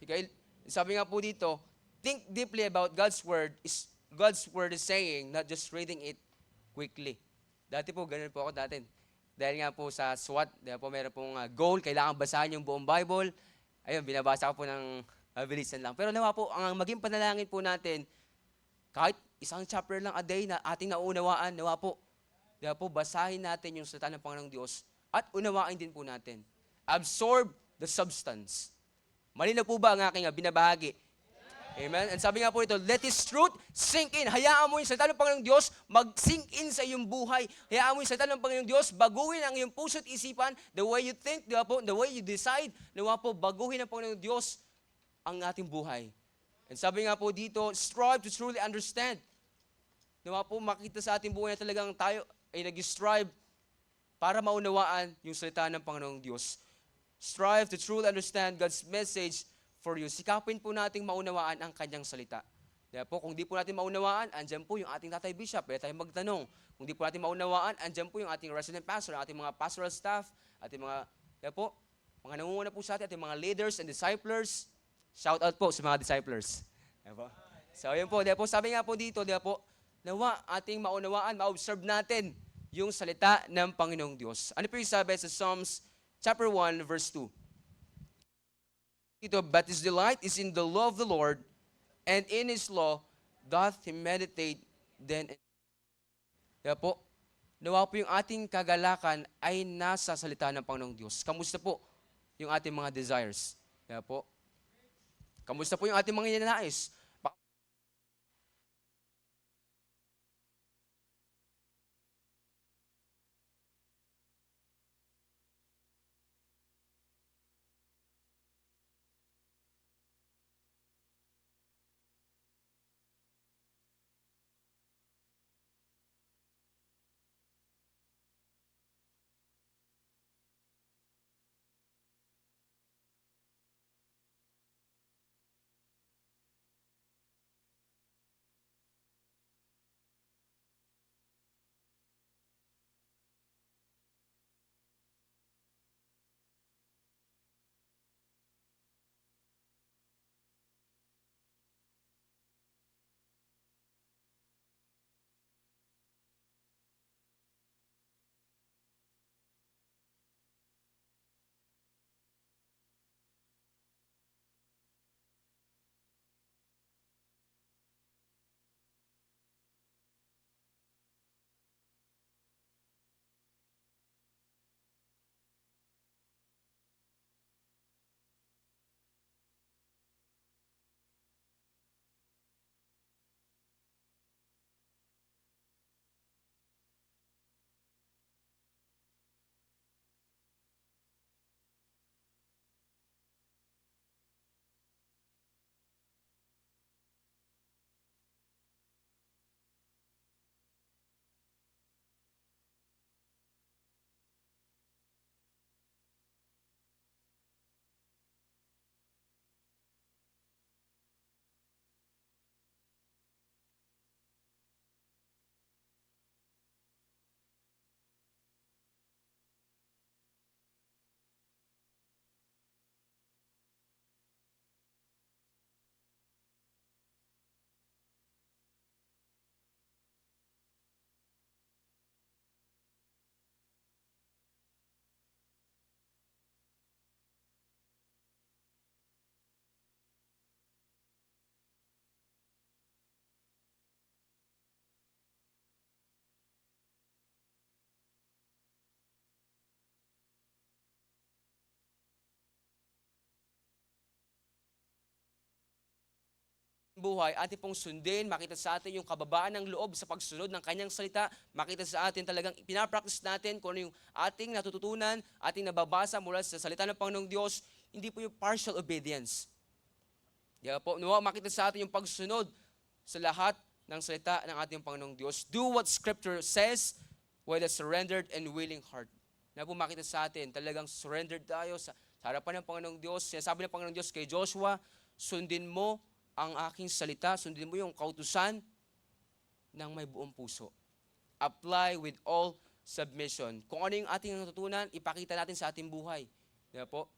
Okay? Sabi nga po dito, think deeply about God's Word. God's Word is saying, not just reading it quickly. Dati po, ganun po ako dati. Dahil nga po sa SWAT, dahil po meron pong goal, kailangan basahin yung buong Bible. Ayun, binabasa ko po ng bilisan lang. Pero nawa po, ang maging panalangin po natin, kahit isang chapter lang a day na ating naunawaan, nawa po, basahin natin yung salita ng Panginoong Diyos at unawain din po natin. Absorb the substance. Malinaw po ba ang aking binabahagi? Amen? And sabi nga po ito, let His truth sink in. Hayaan mo yung salita ng Panginoong Diyos mag-sink in sa iyong buhay. Hayaan mo yung salita ng Panginoong Diyos, baguhin ang iyong puso at isipan, the way you think, the way you decide, nawa po, baguhin ng Panginoong Diyos ang ating buhay. And sabi nga po dito, strive to truly understand. Nawa po, makita sa ating buhay na talagang tayo ay nag-strive para maunawaan yung salita ng Panginoong Diyos. Strive to truly understand God's message for you. Sikapin po nating maunawaan ang kanyang salita. Kaya po, kung di po natin maunawaan, andyan po yung ating Tatay Bishop. Pwede tayo magtanong. Kung di po natin maunawaan, andyan po yung ating resident pastor, ating mga pastoral staff, ating mga, kaya po, mga nangunguna po sa atin, ating mga leaders and disciplers. Shout out po sa mga disciplers. Kaya po. So, yun po. Kaya po, sabi nga po dito, kaya po, nawa ating maunawaan, ma-observe natin yung salita ng Panginoong Diyos. Ano po yung sabi sa Psalms chapter 1, verse 2? But his delight is in the law of the Lord, and in His law doth he meditate then. Kaya po, nawa po yung ating kagalakan ay nasa salita ng Panginoong Diyos. Kamusta po yung ating mga desires? Kaya po, kamusta po yung ating mga ninanais? buhay, atin pong sundin, makita sa atin yung kababaan ng loob sa pagsunod ng kanyang salita, makita sa atin talagang pinapractice natin kung ano yung ating natututunan, ating nababasa mula sa salita ng Panginoong Diyos, hindi po yung partial obedience. Di ba po? Nawa makita sa atin yung pagsunod sa lahat ng salita ng ating Panginoong Diyos. Do what Scripture says with a surrendered and willing heart. Na po makita sa atin, talagang surrendered tayo sa harapan ng Panginoong Diyos. Sinasabi ng Panginoong Diyos kay Joshua, sundin mo ang aking salita, sundin mo yung kautusan ng may buong puso. Apply with all submission. Kung ano yung ating natutunan, ipakita natin sa ating buhay. Di ba po?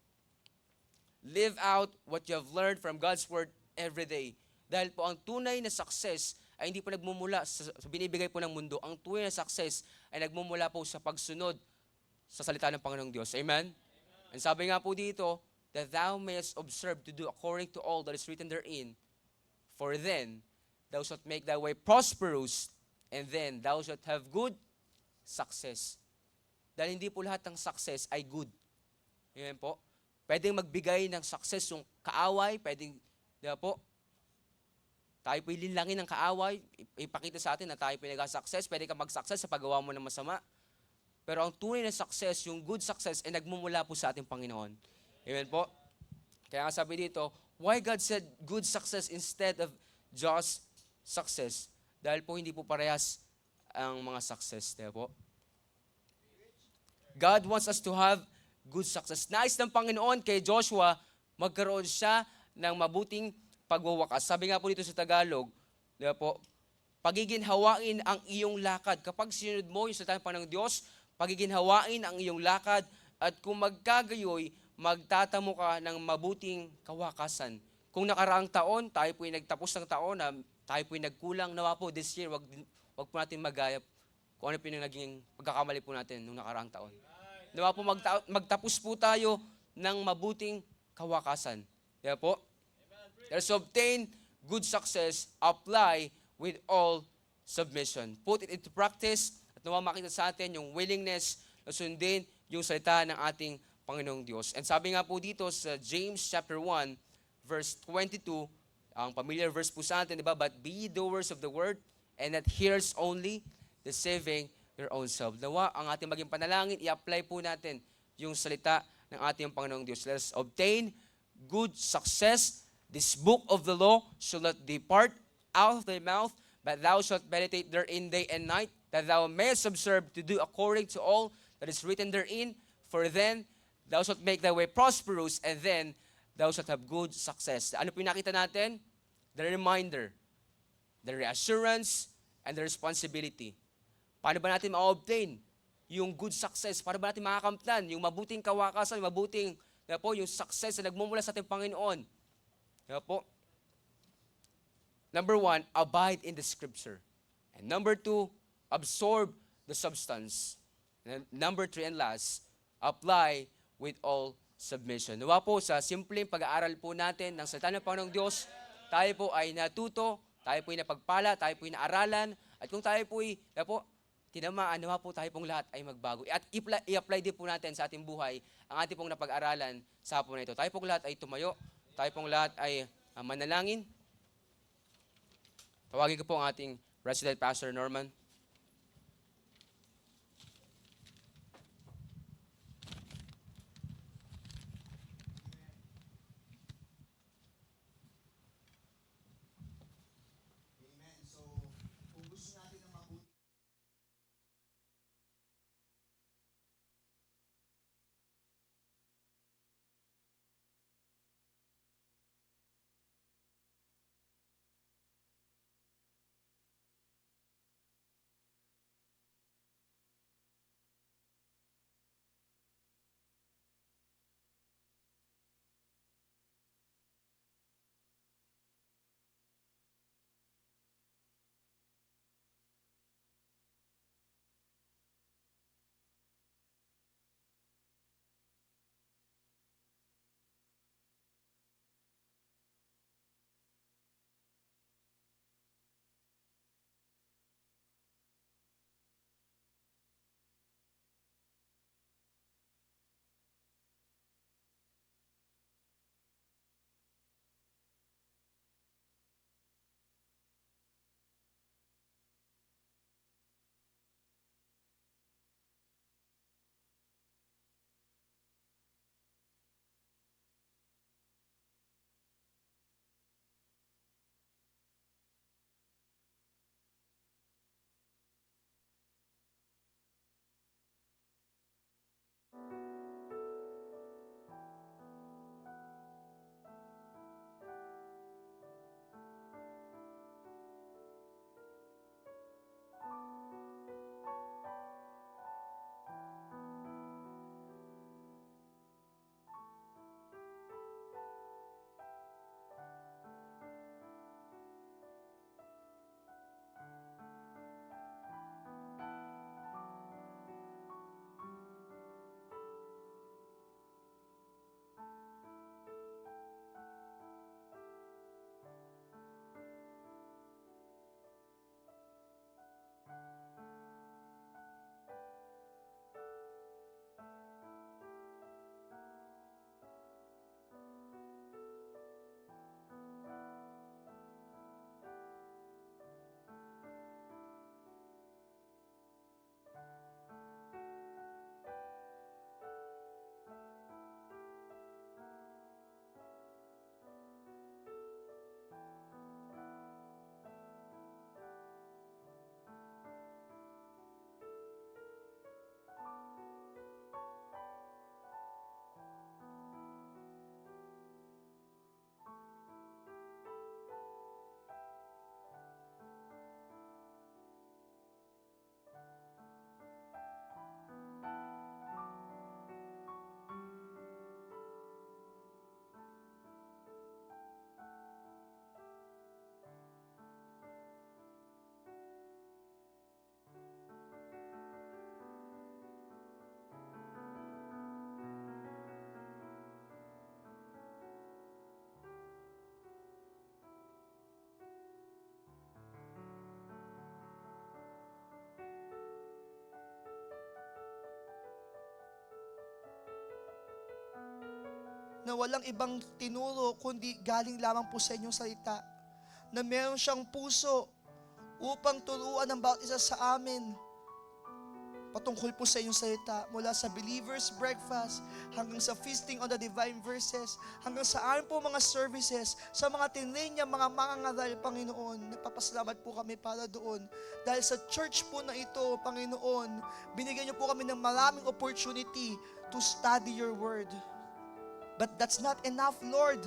Live out what you have learned from God's Word every day. Dahil po ang tunay na success ay hindi po nagmumula sa binibigay po ng mundo. Ang tunay na success ay nagmumula po sa pagsunod sa salita ng Panginoong Diyos. Amen? And sabi nga po dito, that thou mayest observe to do according to all that is written therein, for then thou shalt make thy way prosperous, and then thou shalt have good success. Dahil hindi po lahat ng success ay good. Amen po? Pwedeng magbigay ng success yung kaaway, pwedeng, di ba po? Tayo po ilinlangin ng kaaway, ipakita sa atin na tayo po nag-success, pwede ka mag-success sa paggawa mo ng masama. Pero ang tunay na success, yung good success, ay nagmumula po sa ating Panginoon. Amen po? Kaya nga sabi dito, why God said good success instead of just success? Dahil po hindi po parehas ang mga success. Diba po? God wants us to have good success. Nais ng Panginoon kay Joshua, magkaroon siya ng mabuting pagwawakas. Sabi nga po dito sa Tagalog, diba po, pagiginhawain ang iyong lakad. Kapag sinunod mo yung salita ng Panginoong Diyos, pagiginhawain ang iyong lakad, at kung magkagayoy, magtatamo ka ng mabuting kawakasan. Kung nakaraang taon, tayo po nagtapos ng taon na tayo po nagkulang, nawa po this year, wag po natin magayap kung ano po yung naging pagkakamali po natin nung nakaraang taon. Nawa po magtapos po tayo ng mabuting kawakasan. Kaya po, let's obtain good success, apply with all submission. Put it into practice at nawa makita sa atin yung willingness na sundin yung salita ng ating Panginoong Diyos. And sabi nga po dito sa James chapter 1, verse 22, ang familiar verse po sa atin, di ba? But be ye doers of the word, and not hearers only, deceiving your own self. Nawa, ang ating maging panalangin, i-apply po natin yung salita ng ating Panginoong Diyos. Let us obtain good success. This book of the law shall not depart out of thy mouth, but thou shalt meditate therein day and night, that thou mayest observe to do according to all that is written therein, for then thou shalt make thy way prosperous, and then thou shalt have good success. Ano po yung nakita natin? The reminder, the reassurance, and the responsibility. Paano ba natin ma-obtain yung good success? Paano ba natin makakamtan yung mabuting kawakasan, yung mabuting, yung success na nagmumula sa ating Panginoon? Po? Number 1, abide in the Scripture. And number 2, absorb the substance. And number 3 and last, apply with all submission. Nawa po sa simpleng pag-aaral po natin ng salita ng Panginoong Diyos, tayo po ay natuto, tayo po ay napagpala, tayo po ay naaralan, at kung tayo po ay tinamaan, nawa po tayo pong lahat ay magbago. At i-apply din po natin sa ating buhay ang ating pong napag-aralan sa hapon na ito. Tayo pong lahat ay tumayo, tayo pong lahat ay manalangin. Tawagin ko po ang ating Resident Pastor Norman. na walang ibang tinuro kundi galing lamang po sa inyong salita. Na meron siyang puso upang turuan ng bawat isa sa amin patungkol po sa inyong salita, mula sa Believer's Breakfast, hanggang sa Feasting on the Divine Verses, hanggang sa amin po mga services, sa mga tinrain niya, mga mangangaral, Panginoon. Nagpapasalamat po kami para doon. Dahil sa church po na ito, Panginoon, binigyan niyo po kami ng maraming opportunity to study your word. But that's not enough, Lord.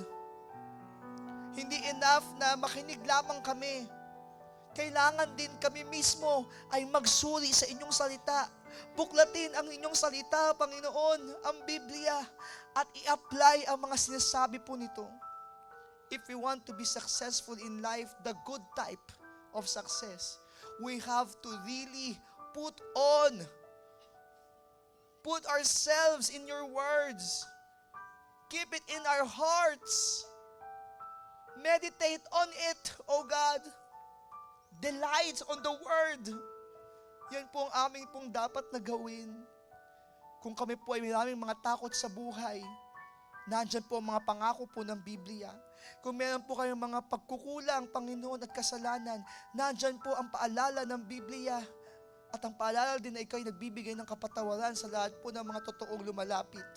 Hindi enough na makinig lamang kami. Kailangan din kami mismo ay magsuri sa inyong salita. Buklatin ang inyong salita, Panginoon, ang Biblia, at i-apply ang mga sinasabi po nito. If we want to be successful in life, the good type of success, we have to really put ourselves in your words. Keep it in our hearts. Meditate on it, O God. Delight on the word. Yan po ang aming pong dapat na gawin. Kung kami po ay maraming mga takot sa buhay, nandyan po ang mga pangako po ng Biblia. Kung meron po kayong mga pagkukulang, Panginoon, at kasalanan, nandyan po ang paalala ng Biblia. At ang paalala din ay kayo nagbibigay ng kapatawaran sa lahat po ng mga totoong lumalapit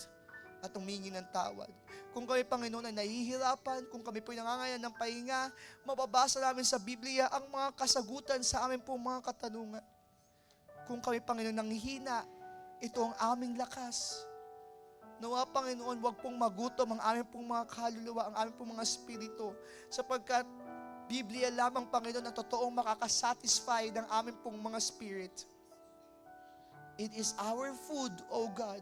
at humingi ng tawad. Kung kami, Panginoon, ay nahihirapan, kung kami po ay nangangailangan ng pahinga, mababasa namin sa Biblia ang mga kasagutan sa amin po mga katanungan. Kung kami, Panginoon, nanghihina, ito ang aming lakas. Nawa, Panginoon, wag pong magutom ang aming pong mga kaluluwa, ang aming pong mga spirito, sapagkat Biblia lamang, Panginoon, ang totoong makakasatisfy ng aming pong mga spirit. It is our food, O God.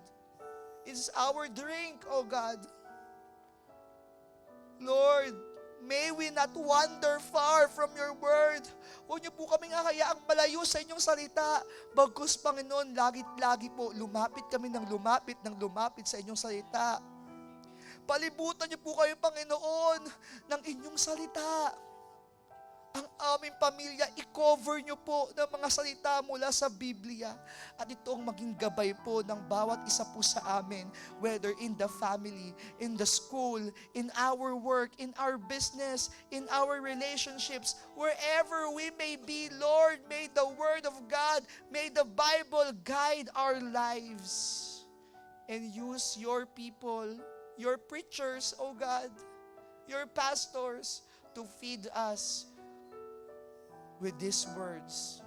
It is our drink, O God. Lord, may we not wander far from your word. Huwag niyo po kaming hayaang malayo sa inyong salita. Bagkus, Panginoon, lagi po, lumapit kami ng lumapit sa inyong salita. Palibutan niyo po kayo, Panginoon, ng inyong salita. Ang aming pamilya, i-cover niyo po ng mga salita mula sa Biblia. At ito ang maging gabay po ng bawat isa po sa amin, whether in the family, in the school, in our work, in our business, in our relationships, wherever we may be, Lord, may the Word of God, may the Bible guide our lives. And use your people, your preachers, O God, your pastors, to feed us with these words.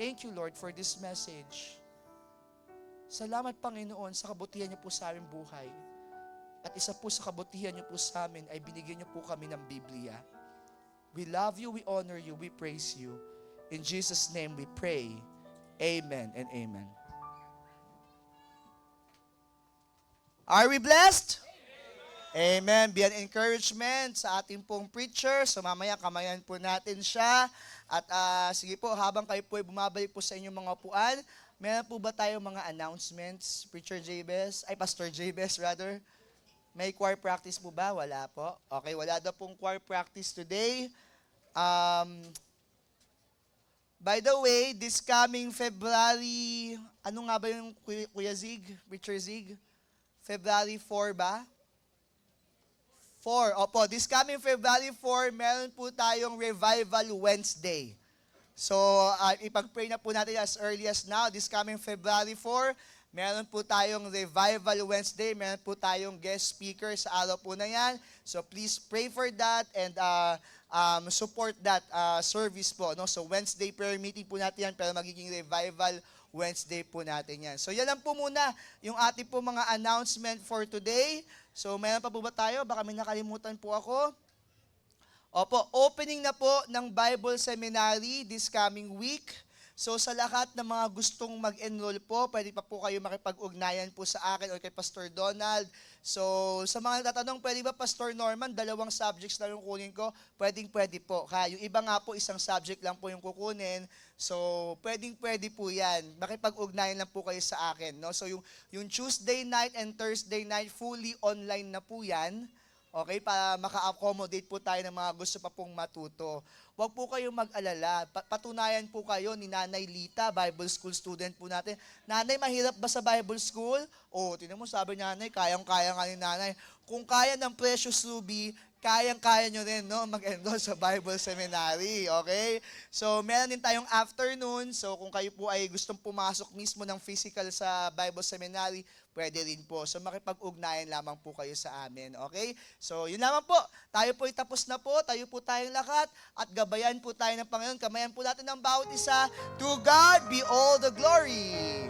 Thank you, Lord, for this message. Salamat, Panginoon, sa kabutihan niyo po sa aming buhay. At isa po sa kabutihan niyo po sa amin ay binigyan niyo po kami ng Biblia. We love you, we honor you, we praise you. In Jesus' name we pray. Amen and amen. Are we blessed? Amen. Be an encouragement sa ating pong preacher. So mamaya kamayan po natin siya. At sige po, habang kayo po ay bumabalik po sa inyong mga upuan, meron po ba tayo mga announcements? Preacher Jabez, Pastor Jabez rather. May choir practice po ba? Wala po. Okay, wala daw pong choir practice today. By the way, this coming February, ano nga ba yung Kuya Zig? Preacher Zig? February 4 ba? 4. Opo, this coming February 4, meron po tayong Revival Wednesday. So, ipag-pray na po natin as early as now. This coming February 4, meron po tayong Revival Wednesday. Meron po tayong guest speaker sa araw po na yan. So, please pray for that and support that service po. No? So, Wednesday prayer meeting po natin yan, pero magiging Revival Wednesday po natin yan. So, yan lang po muna yung ating po mga announcement for today. So, mayroon pa po ba tayo? Baka may nakalimutan po ako. Opo, opening na po ng Bible Seminary this coming week. So, sa lahat ng mga gustong mag-enroll po, pwede pa po kayo makipag-ugnayan po sa akin o kay Pastor Donald. So, sa mga natatanong, pwede ba Pastor Norman, 2 subjects lang yung kunin ko? Pwede po. Yung iba nga po, 1 subject lang po yung kukunin. So, pwede po yan. Makipag-ugnayan lang po kayo sa akin. No? So, yung Tuesday night and Thursday night, fully online na po yan. Okay, para maka-accommodate po tayo ng mga gusto pa pong matuto. Huwag po kayong mag-alala. Patunayan po kayo ni Nanay Lita, Bible School student po natin. Nanay, mahirap ba sa Bible School? Oh, tinan mo, sabi ni Nanay, kayang-kaya nga ni Nanay. Kung kaya ng Precious Ruby, kayang-kaya nyo rin, no, mag-enroll sa Bible Seminary, okay? So, meron din tayong afternoon. So, kung kayo po ay gustong pumasok mismo ng physical sa Bible Seminary, pwede rin po. So, makipag-ugnayan lamang po kayo sa amin, okay? So, yun lamang po. Tayo po ay tapos na po. Tayo po tayong lahat. At gabayan po tayo ng Panginoon. Kamayan po natin ng bawat isa. To God be all the glory.